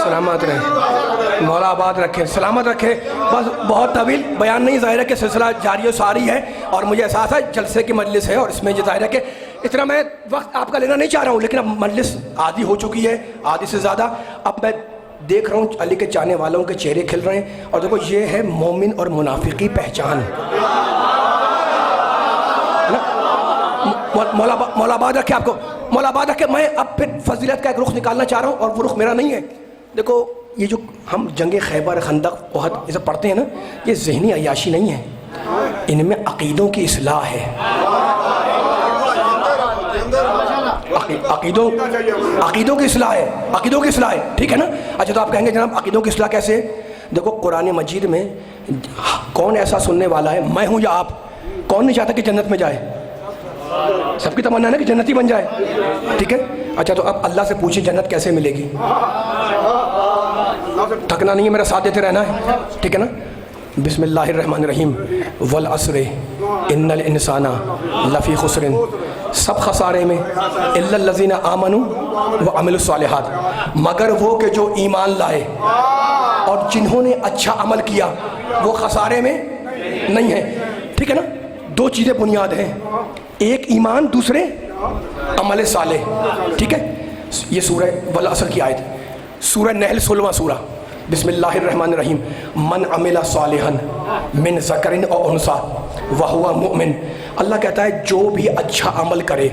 سلامت رہے, مولا آباد رکھے, سلامت رکھے. بس بہت طویل بیان نہیں, ظاہر ہے کہ سلسلہ جاری و ساری ہے, اور مجھے احساس ہے جلسے کی مجلس ہے, اور اس میں یہ ظاہر ہے کہ اتنا میں وقت آپ کا لینا نہیں چاہ رہا ہوں, لیکن اب مجلس آدھی ہو چکی ہے, آدھی سے زیادہ. اب میں دیکھ رہا ہوں علی کے چاہنے والوں کے چہرے کھل رہے ہیں, اور دیکھو یہ ہے مومن اور منافق کی پہچان. مولا آباد رکھے آپ کو, مولا آباد رکھے. میں اب پھر فضیلت کا ایک رخ نکالنا چاہ رہا ہوں, اور وہ رخ میرا نہیں ہے. دیکھو یہ جو ہم جنگ خیبر, خندق, احد یہ سب پڑھتے ہیں نا, یہ ذہنی عیاشی نہیں ہے, ان میں عقیدوں کی اصلاح ہے. عقیدوں کی اصلاح ہے, عقیدوں کی اصلاح ہے, ٹھیک ہے نا. اچھا تو آپ کہیں گے جناب عقیدوں کی اصلاح کیسے؟ دیکھو قرآن مجید میں کون ایسا سننے والا ہے, میں ہوں یا آپ, کون نہیں چاہتا کہ جنت میں جائے؟ سب کی تمنا ہے نا کہ جنتی بن جائے, ٹھیک ہے. اچھا تو اب اللہ سے پوچھیں جنت کیسے ملے گی؟ تھکنا نہیں ہے, میرا ساتھ دیتے رہنا ہے, ٹھیک ہے نا. بسم اللہ الرحمن الرحیم. والعصر ان الانسان لفی خسر, سب خسارے میں, الا الذین آمنوا وعملوا الصالحات, مگر وہ کہ جو ایمان لائے اور جنہوں نے اچھا عمل کیا وہ خسارے میں نہیں ہے, ٹھیک ہے نا. 2 چیزیں بنیاد ہیں, ایک ایمان, دوسرے عمل صالح, ٹھیک ہے. یہ سورہ والعصر کی آیت, سورہ نحل 16واں سورہ. بسم اللہ الرحمن الرحیم. من عمل صالحا من ذکر او انثی وہو مؤمن. اللہ کہتا ہے جو بھی اچھا عمل کرے,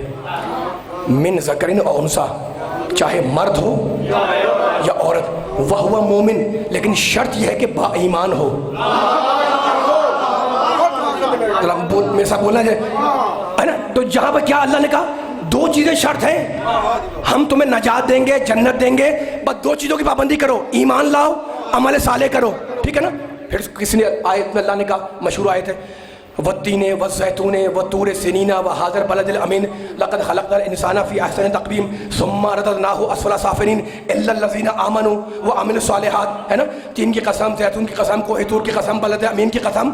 من ذکر او انثی, چاہے مرد ہو یا عورت, وہو مومن, لیکن شرط یہ ہے کہ با ایمان ہو. میرے ساتھ بولنا ہے نا. تو جہاں پر کیا اللہ نے کہا 2 چیزیں شرط ہیں, ہم تمہیں نجات دیں گے, جنت دیں گے, بس 2 چیزوں کی پابندی کرو, ایمان لاؤ, عمل صالح کرو, ٹھیک ہے نا. پھر کسی نے آیت میں اللہ نے کہا, مشہور آیت ہے, والتین والزیتون وطور سنین وہذا البلد الامین لقد خلقنا الانسان فی احسن تقویم ثم رددناہ اسفل سافلین الا الذین آمنوا وعملوا الصالحات, ہے نا. تین کی قسم, زیتون کی قسم, کوہ طور کی قسم, بلد امین کی قسم.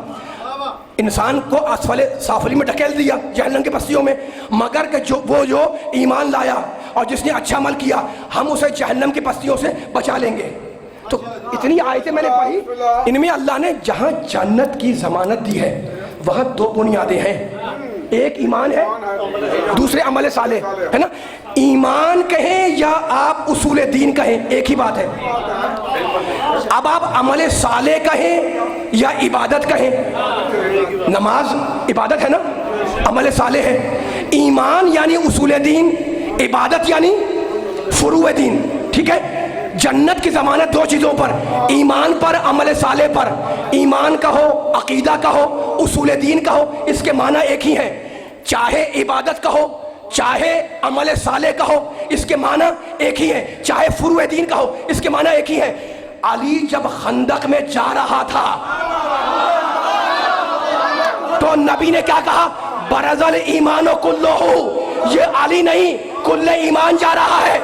انسان کو اسفل سافلی میں ڈھکیل دیا, جہنم کی پستیوں میں, مگر کہ جو ایمان لایا اور جس نے اچھا عمل کیا, ہم اسے جہنم کی پستیوں سے بچا لیں گے. تو اتنی آیتیں میں نے پڑھی, ان میں اللہ نے جہاں جنت کی ضمانت دی ہے وہاں 2 بنیادیں ہیں, ایک ایمان ہے, دوسرے عمل صالح, ہے نا. ایمان کہیں یا آپ اصول دین کہیں ایک ہی بات ہے. اب آپ عمل صالح کہیں یا عبادت کہیں, نماز عبادت ہے نا, عمل صالح ہے. ایمان یعنی اصول دین, عبادت یعنی فروع دین, ٹھیک ہے. جنت کی ضمانت دو چیزوں پر، ایمان پر، عمل صالح پر۔ ایمان کا ہو، عقیدہ کا ہو، اصول دین کا ہو، اس کے معنی ایک ہی ہیں۔ چاہے عبادت کا ہو، چاہے عمل صالح کا ہو، اس کے معنی ایک ہی ہیں۔ چاہے فروع دین کا ہو، اس کے معنی ایک ہی ہیں۔ علی جب خندق میں جا رہا تھا تو نبی نے کیا کہا؟ برزل ایمان و کلہ، یہ علی نہیں کل ایمان جا رہا ہے۔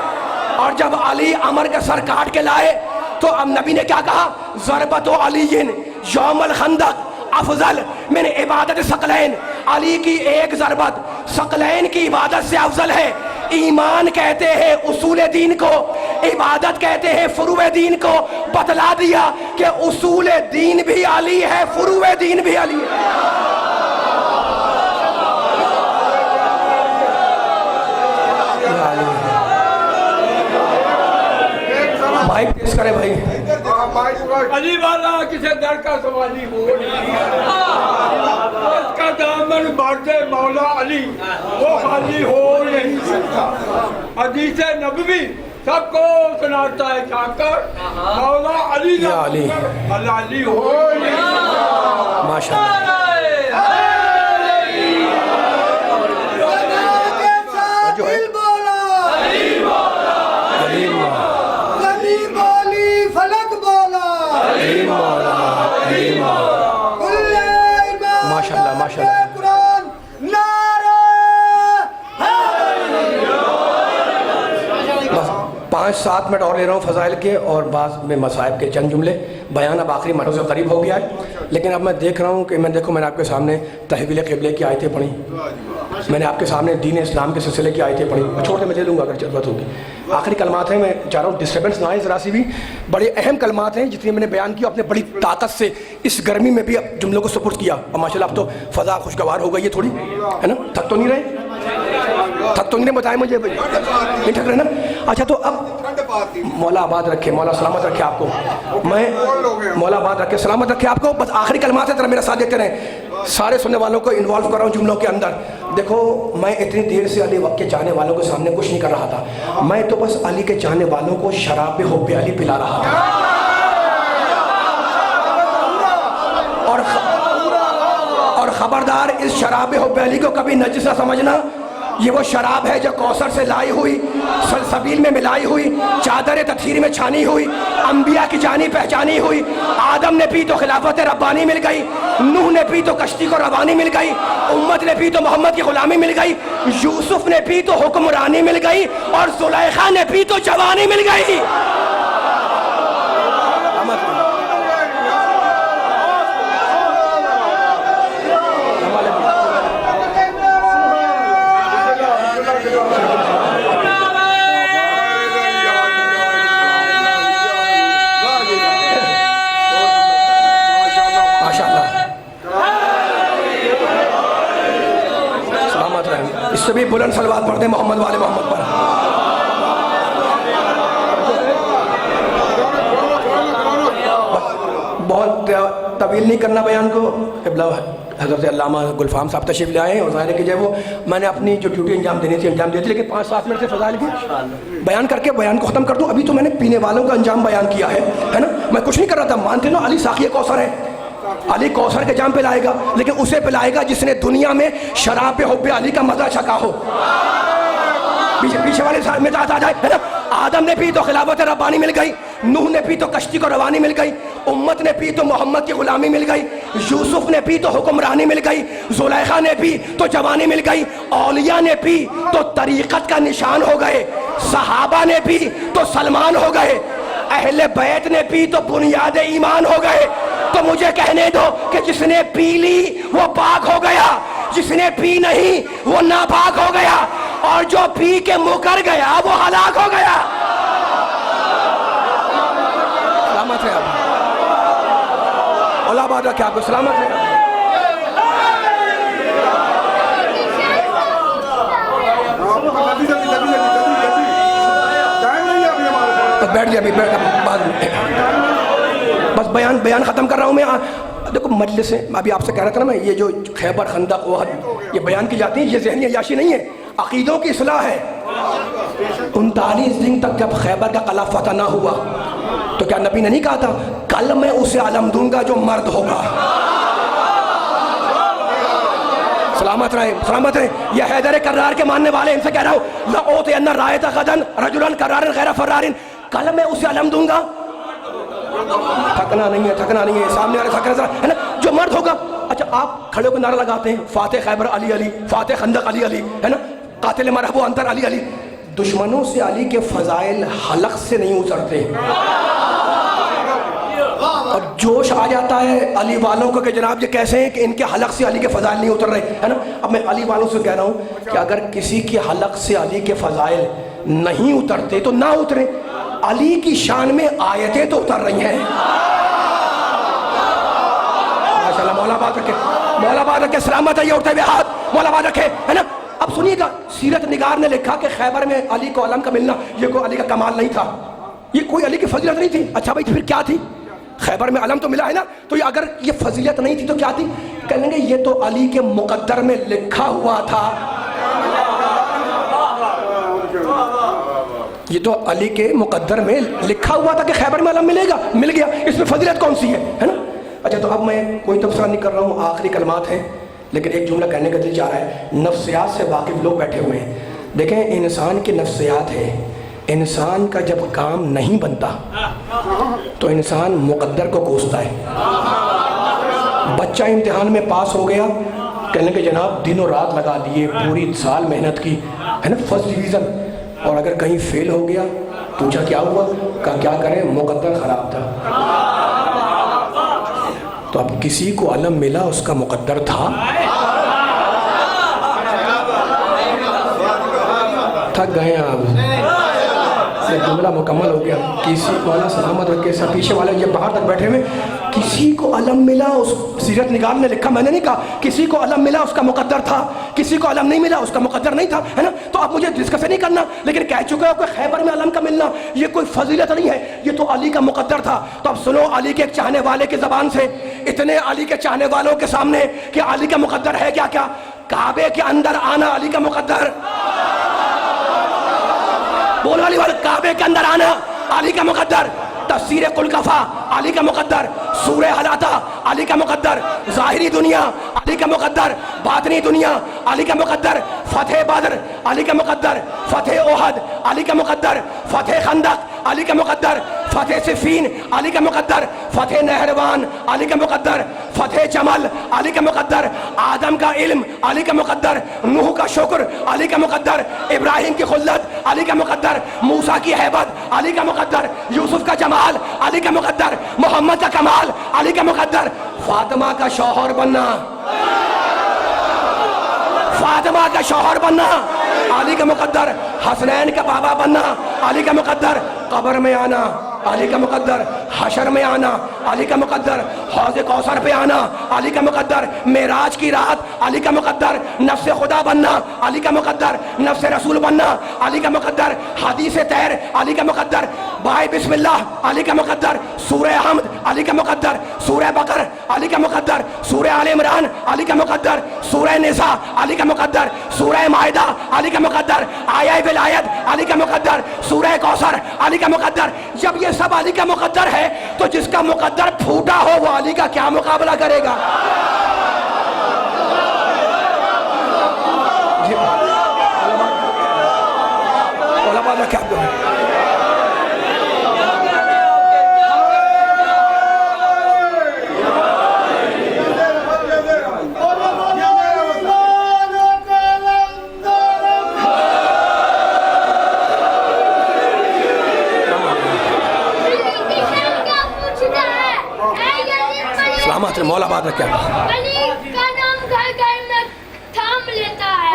اور جب علی عمر کا سر کاٹ کے لائے تو اب نبی نے کیا کہا؟ ضربت علی یوم الخندق افضل من عبادت ثقلین، علی کی ایک ضربت ثقلین کی عبادت سے افضل ہے۔ ایمان کہتے ہیں اصول دین کو، عبادت کہتے ہیں فروع دین کو۔ بتلا دیا کہ اصول دین بھی علی ہے، فروع دین بھی علی ہے۔ بھائی پیش کرے بھائی۔ علی والا کسی در کا سوالی ہو نہیں، اس کا دامن مرد مولا علی وہ خالی ہو نہیں سکتا۔ حدیث نبوی سب کو سناتا ہے جا کر مولا علی یا علی، اللہ علی ہو نہیں سکتا۔ ماشاءاللہ۔ دل بولا نبی بولی فلک بولا ماشاءاللہ ماشاءاللہ۔ قرآن نعرہ بس 5-7 منٹ اور لے رہا ہوں فضائل کے اور بعض میں مصائب کے چند جملے بیان۔ اب آخری مرحلے سے قریب ہو گیا ہے، لیکن اب میں دیکھ رہا ہوں کہ میں نے آپ کے سامنے تحویل قبلے کی آیتیں پڑھی، میں نے آپ کے سامنے دین اسلام کے سلسلے کی آیتیں پڑھی، چھوڑ کے میں دے دوں گا اگر ضرورت ہوگی۔ آخری کلمات ہیں، میں چاہ رہا ہوں ڈسٹربنس نہ آئے ذرا سی بھی، بڑے اہم کلمات ہیں جتنی میں نے بیان کیا، اپنے بڑی طاقت سے اس گرمی میں بھی جملوں کو سپرد کیا، اور ماشاءاللہ اب تو فضا خوشگوار ہو گئی ہے تھوڑی، ہے نا؟ تھک تو نہیں رہے؟ تھک تو نہیں رہے؟ بتائیں مجھے، نہیں تھک رہے نا؟ اچھا تو اب مولا آباد رکھے، مولا سلامت رکھے آپ کو، میں مولا آباد رکھے، سلامت رکھے آپ کو۔ بس آخری کلمات ہے، ذرا میرا ساتھ دیتے رہیں، سارے سننے والوں کو انوالو کر رہا ہوں جملوں کے اندر۔ دیکھو میں اتنی دیر سے علی وقت کے چاہنے والوں کے سامنے کچھ نہیں کر رہا تھا، میں تو بس علی کے چاہنے والوں کو شراب حب علی پلا رہا تھا۔ اور خبردار اس شراب حب علی کو کبھی نجس نہ سمجھنا، یہ وہ شراب ہے جو کوثر سے لائی ہوئی، سلسبیل میں ملائی ہوئی، چادر تطہیر میں چھانی ہوئی، انبیاء کی جانی پہچانی ہوئی۔ آدم نے پی تو خلافت ربانی مل گئی، نوح نے پی تو کشتی کو روانی مل گئی، امت نے پی تو محمد کی غلامی مل گئی، یوسف نے پی تو حکمرانی مل گئی، اور زلیخا نے پی تو جوانی مل گئی۔ اس سے بھی بلند صلوات پڑھتے ہیں محمد والے محمد پر۔ بہت طویل نہیں کرنا بیان کو، قبلہ حضرت علامہ گلفام صاحب تشریف لے آئے ہیں، اور ظاہر ہے کہ جو وہ میں نے اپنی جو ڈیوٹی انجام دینی تھی انجام دی تھی، لیکن 5-7 منٹ سے فضائل کی بیان کر کے بیان کو ختم کر دوں۔ ابھی تو میں نے پینے والوں کا انجام بیان کیا ہے نا، میں کچھ نہیں کر رہا تھا۔ مانتے نا علی ساقی کوثر ہے، علی کوثر کے جام پلائے گا، لیکن اسے پلائے گا جس نے دنیا میں شراب حب علی کا مزہ چکھا ہو۔ پیچھے والے ساتھ میں آ جائے، ہے نا؟ آدم نے پی تو خلافت ربانی مل گئی، نوح نے پی تو کشتی کو روانی مل گئی، امت نے پی تو محمد کی غلامی مل گئی، یوسف نے پی تو حکمرانی مل گئی، زلیخا نے پی تو جوانی مل گئی، اولیاء نے پی تو طریقت کا نشان ہو گئے، صحابہ نے پی تو سلمان ہو گئے، اہل بیت نے پی تو بنیاد ایمان ہو گئے۔ تو مجھے کہنے دو کہ جس نے پی لی وہ پاک ہو گیا، جس نے پی نہیں وہ ناپاک ہو گیا، اور جو پی کے مکر گیا وہ ہلاک ہو گیا۔ سلامت ہے آپ، اللہ بات رکھے آپ کو، سلامت ہے۔ بیٹھ جائے بعد میں، بس بیان ختم کر رہا ہوں میں۔ دیکھو مجلس سے ابھی آپ سے کہہ رہا تھا نا میں، یہ جو خیبر خندق احد یہ بیان کی جاتی ہیں، یہ ذہنی عیاشی نہیں ہے، عقیدوں کی اصلاح ہے۔ 39 دن تک جب خیبر کا قلعہ فتح نہ ہوا تو کیا نبی نے نہیں کہا تھا کل میں اسے علم دوں گا جو مرد ہوگا؟ سلامت رہے، سلامت رہے. یہ حیدر کرار کے ماننے والے، ان سے کہہ رہا ہوں لَأُوتِيَنَّ الرَّايَةَ غَدًا رَجُلًا كَرَّارٍ غَيْرَ فَرَّارٍ، کل میں اسے علم دوں گا. تھکنا نہیں ہے، تھکنا نہیں ہے، سامنے والے تھکنا ہے نا، جو مرد ہوگا. اچھا آپ کھڑے ہو کے نعرہ لگاتے ہیں فاتح خیبر علی علی، فاتح خندق علی علی، ہے نا، قاتل مرحب و انتر علی علی. دشمنوں سے علی کے فضائل حلق سے نہیں اترتے. اور جوش آ جاتا ہے علی والوں کو کہ جناب یہ کیسے ہیں کہ ان کے حلق سے علی کے فضائل نہیں اتر رہے، ہے نا. اب میں علی والوں سے کہہ رہا ہوں کہ اگر کسی کے حلق سے علی کے فضائل نہیں اترتے تو نہ اترے. علی کی شان میں آیتیں تو اتر رہی ہیں. ماشاءاللہ، مولا بات رکھے، مولا بات رکھے، سلامت ہے. یہ اٹھتے ہوئے ہاتھ مولا بات رکھے، ہے نا. اب سنیے گا، سیرت نگار نے لکھا کہ خیبر میں علی کو علم کا ملنا یہ کوئی علی کا کمال نہیں تھا، یہ کوئی علی کی فضیلت نہیں تھی. اچھا بھائی پھر کیا تھی؟ خیبر میں علم تو ملا ہے نا، تو یہ اگر یہ فضیلت نہیں تھی تو کیا تھی؟ کہیں گے یہ تو علی کے مقدر میں لکھا ہوا تھا. یہ تو علی کے مقدر میں لکھا ہوا تھا کہ خیبر میں علم ملے گا، مل گیا، اس میں فضیلت کون سی ہے نا. اچھا تو اب میں کوئی تبصرہ نہیں کر رہا ہوں، آخری کلمات ہیں، لیکن ایک جملہ کہنے کا دل چاہ رہا ہے. نفسیات سے واقف لوگ بیٹھے ہوئے ہیں. دیکھیں انسان کی نفسیات ہے، انسان کا جب کام نہیں بنتا تو انسان مقدر کو کوستا ہے. بچہ امتحان میں پاس ہو گیا، کہنے کہ جناب دن و رات لگا دیے، پوری سال محنت کی، ہے نا، فرسٹ ڈویژن. اور اگر کہیں فیل ہو گیا، پوچھا کیا ہوا، کہا کیا کریں مقدر خراب تھا. تو اب کسی کو علم ملا اس کا مقدر تھا. تھک گئے ہیں آپ، یہ جملہ مکمل ہو گیا. کسی کو اللہ سلامت رکھے. سب پیچھے والے یہ باہر تک بیٹھے ہوئے، کسی کو علم ملا اس، سیرت نگار نے لکھا، میں نے نہیں کہا. کسی کو علم ملا اس کا مقدر تھا، کسی کو علم نہیں ملا اس کا مقدر نہیں تھا، ہے نا. تو اب مجھے ڈسکس نہیں کرنا، لیکن کہہ چکا ہوں کہ خیبر میں علم کا ملنا یہ کوئی فضیلت نہیں ہے، یہ تو علی کا مقدر تھا. تو اب سنو علی کے ایک چاہنے والے کی زبان سے، اتنے علی کے چاہنے والوں کے سامنے کہ علی کا مقدر ہے کیا کیا. کعبے کے اندر آنا علی کا مقدر، بولو علی والے، کعبے کے اندر آنا علی کا مقدر. تفسیر قلقفہ علی کا مقدر، سورہ حلاطہ علی کا مقدر، ظاہری دنیا علی کا مقدر، باطنی دنیا علی کا مقدر، فتح بدر علی کا مقدر، فتح احد علی کا مقدر، فتح خندق علی کا مقدر، فتح صفین علی کا مقدر، فتح نہروان علی کا مقدر، فتح جمل علی کا مقدر، آدم کا علم علی کا مقدر، نوح کا شکر علی کا مقدر، ابراہیم کی خلت علی کا مقدر، موسیٰ کی ہیبت علی کا مقدر، یوسف کا جمال علی کا مقدر، محمد کا کمال علی کا مقدر، فاطمہ کا شوہر بننا، فاطمہ کا شوہر بننا علی کا مقدر، حسنین کا بابا بننا علی کا مقدر، قبر میں آنا علی کا مقدر، حشر میں آنا علی کا مقدر، حوض کوثر پہ آنا علی کا مقدر، معراج کی رات علی کا مقدر، نفس خدا بننا علی کا مقدر، نفس رسول بننا علی کا مقدر، حدیث تیر علی کا مقدر، بائے بسم اللہ علی کا مقدر، سورہ حمد علی کا مقدر، سورہ بقر علی کا مقدر، سورہ آل عمران علی کا مقدر، سورہ نساء علی کا مقدر، سورہ مائدہ علی کا مقدر، آیہ ولایت علی کا مقدر، سورہ کوثر علی کا مقدر. جب یہ سب علی کا مقدر ہے تو جس کا مقدر پھوٹا ہو وہ علی کا کیا مقابلہ کرے گا؟ علماء نے کیا کہا؟ سلامت مولا بات کیا علی کا نام گھر گھر میں تھام لیتا ہے.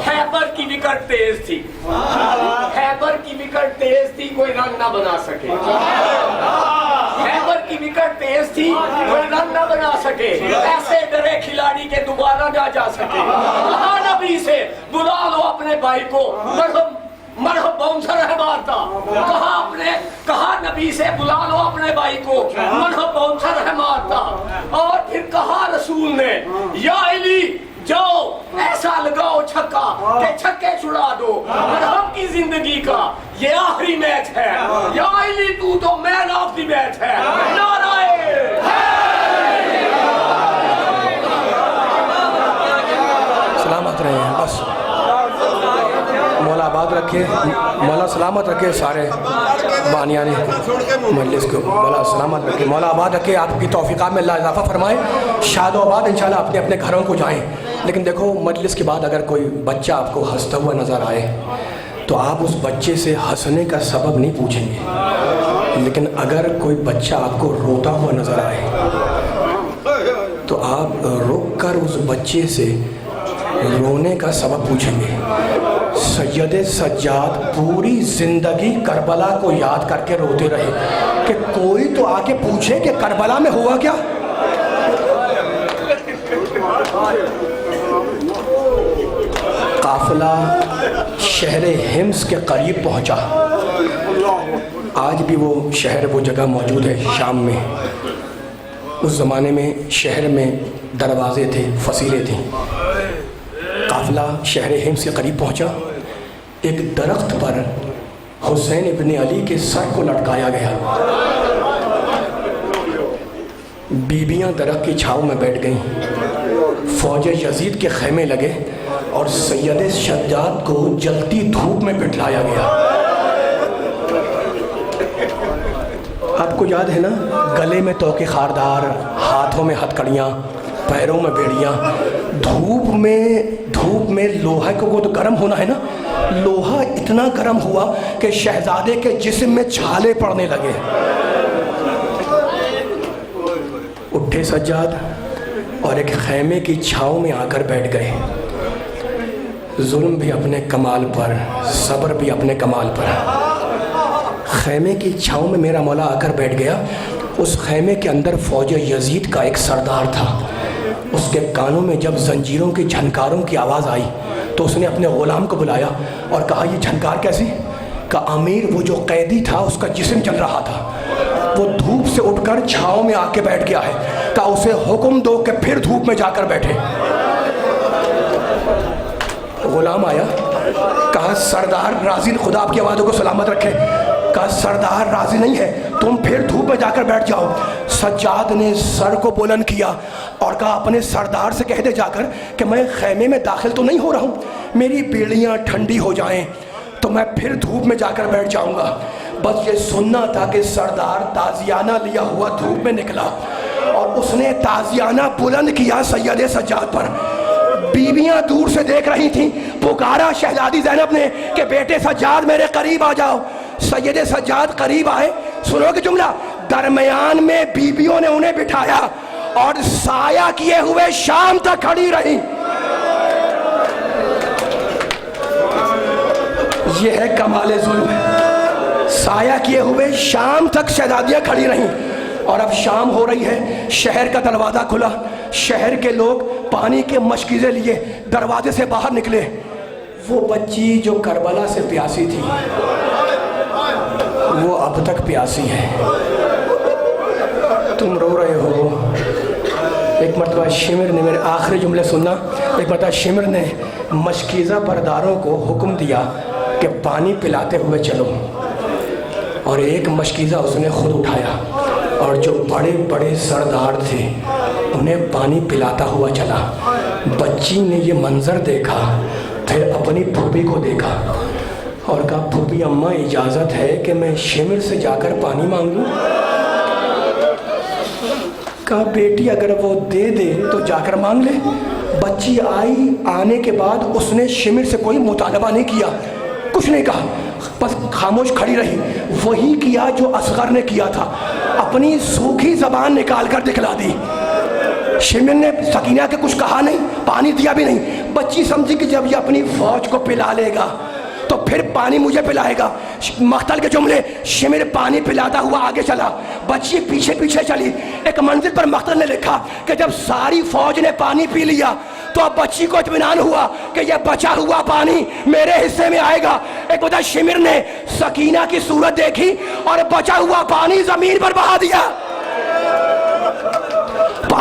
خیبر کی وکٹ تیز تھی، خیبر کی وکٹ تیز تھی، کوئی رنگ نہ بنا سکے. خیبر کی وکٹ تیز تھی، کوئی رنگ نہ بنا سکے. ایسے ڈرے کھلاڑی کے دوبارہ نہ جا سکے. کہا نبی سے بلا لو اپنے بھائی کو، مرحب باؤنسر ہے مارتا. کہا نبی سے بلا لو اپنے بھائی کو، مرحب باؤنسر ہے مارتا. اور پھر کہا رسول نے یا علی کے چھڑا دو. ہم کی زندگی کا یہ آخری میچ ہے. یا علی تو مین آف دی میچ ہے. نعرہ سلامت رہے ہیں بس. مولا آباد رکھے, مولا سلامت رکھے سارے بانیان مجلس کو, مولا سلامت رکھے, مولا آباد رکھے, آپ کی توفیقات میں اللہ اضافہ فرمائے. شاد و آباد انشاءاللہ اپنے اپنے گھروں کو جائیں. لیکن دیکھو مجلس کے بعد اگر کوئی بچہ آپ کو ہنستا ہوا نظر آئے تو آپ اس بچے سے ہنسنے کا سبب نہیں پوچھیں گے. لیکن اگر کوئی بچہ آپ کو روتا ہوا نظر آئے تو آپ رک کر اس بچے سے رونے کا سبب پوچھیں گے. سید سجاد پوری زندگی کربلا کو یاد کر کے روتے رہے کہ کوئی تو آ کے پوچھے کہ کربلا میں ہوا کیا. قافلہ شہر حمص کے قریب پہنچا. آج بھی وہ شہر, وہ جگہ موجود ہے شام میں. اس زمانے میں شہر میں دروازے تھے, فصیلیں تھیں. قافلہ شہر حمص کے قریب پہنچا. ایک درخت پر حسین ابن علی کے سر کو لٹکایا گیا. بیبیاں درخت کی چھاؤں میں بیٹھ گئیں. فوج یزید کے خیمے لگے اور سید سجاد کو جلتی دھوپ میں بٹھلایا گیا. آپ کو یاد ہے نا, گلے میں توقے خاردار, ہاتھوں میں ہتھکڑیاں, پیروں میں بیڑیاں. دھوپ میں لوہا کو وہ تو گرم ہونا ہے نا, لوہا اتنا گرم ہوا کہ شہزادے کے جسم میں چھالے پڑنے لگے. اٹھے سجاد اور ایک خیمے کی چھاؤں میں آ کر بیٹھ گئے. ظلم بھی اپنے کمال پر, صبر بھی اپنے کمال پر. خیمے کی چھاؤں میں میرا مولا آ کر بیٹھ گیا. اس خیمے کے اندر فوج یزید کا ایک سردار تھا. اس کے کانوں میں جب زنجیروں کی جھنکاروں کی آواز آئی تو اس نے اپنے غلام کو بلایا اور کہا یہ جھنکار کیسی؟ کہا امیر وہ جو قیدی تھا اس کا جسم جل رہا تھا, وہ دھوپ سے اٹھ کر چھاؤں میں آ کے بیٹھ گیا ہے. کہا اسے حکم دو کہ پھر دھوپ میں جا کر بیٹھے. غلام آیا, کہا سردار راضی, خدا آپ کی آوازوں کو سلامت رکھے. کہا سردار راضی نہیں ہے, تم پھر دھوپ میں جا کر بیٹھ جاؤ. سجاد نے سر کو بلند کیا اور کہا اپنے سردار سے کہہ دے جا کر کہ میں خیمے میں داخل تو نہیں ہو رہا ہوں, میری بیڑیاں ٹھنڈی ہو جائیں تو میں پھر دھوپ میں جا کر بیٹھ جاؤں گا. بس یہ سننا تھا کہ سردار تازیانہ لیا ہوا دھوپ میں نکلا اور اس نے تازیانہ بلند کیا سید سجاد پر. بیویاں دور سے دیکھ رہی تھیں. پکارا شہزادی زینب نے کہ بیٹے سجاد میرے قریب آ جاؤ. سید سجاد قریب آئے. سنو کہ جملہ, درمیان میں بیویوں نے انہیں بٹھایا اور سایہ کیے ہوئے شام تک کھڑی رہی. یہ ہے کمال ظلم. سایہ کیے ہوئے شام تک شہزادیاں کھڑی رہیں. اور اب شام ہو رہی ہے, شہر کا دروازہ کھلا. شہر کے لوگ پانی کے مشکیزیں لیے دروازے سے باہر نکلے. وہ بچی جو کربلا سے پیاسی تھی وہ اب تک پیاسی ہے. تم رو رہے ہو. ایک مرتبہ شمر نے, میرے آخری جملے سننا, ایک مرتبہ شمر نے مشکیزہ برداروں کو حکم دیا کہ پانی پلاتے ہوئے چلو, اور ایک مشکیزہ اس نے خود اٹھایا اور جو بڑے بڑے سردار تھے انہیں پانی پلاتا ہوا چلا. بچی نے یہ منظر دیکھا, پھر اپنی پھوپھی کو دیکھا اور کہا پھوپھی اماں اجازت ہے کہ میں شمر سے جا کر پانی مانگ لوں؟ کہا بیٹی اگر وہ دے دے تو جا کر مانگ لے. بچی آئی, آنے کے بعد اس نے شمر سے کوئی مطالبہ نہیں کیا, کچھ نہیں کہا, بس خاموش کھڑی رہی. وہی کیا جو اصغر نے کیا تھا, اپنی سوکھی زبان نکال کر دکھلا دی. شمر نے سکینہ کے کچھ کہا نہیں, پانی دیا بھی نہیں. بچی سمجھی کہ جب یہ اپنی فوج کو پلا لے گا تو پھر پانی مجھے پلائے گا. مقتل کے جملے, شمر پانی پلاتا ہوا آگے چلا, بچی پیچھے پیچھے چلی. ایک منزل پر مقتل نے لکھا کہ جب ساری فوج نے پانی پی لیا تو اب بچی کو اطمینان ہوا کہ یہ بچا ہوا پانی میرے حصے میں آئے گا. ایک وجہ شمر نے سکینہ کی صورت دیکھی اور بچا ہوا پانی زمین پر بہا دیا.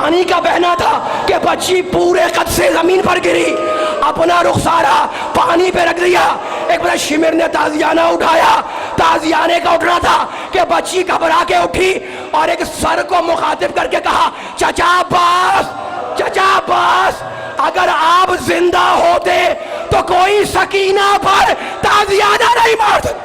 پانی کا بہنا تھا کہ بچی پورے قد سے زمین پر گری، اپنا رخسارہ پانی پہ رکھ دیا. ایک بار شمر نے تازیانہ اٹھایا، تازیانے کا اٹھنا تھا کہ بچی گھبرا کے اٹھی اور ایک سر کو مخاطب کر کے کہا چچا عباس، چچا عباس، اگر آپ زندہ ہوتے تو کوئی سکینہ پر تازیانہ نہیں مارتا.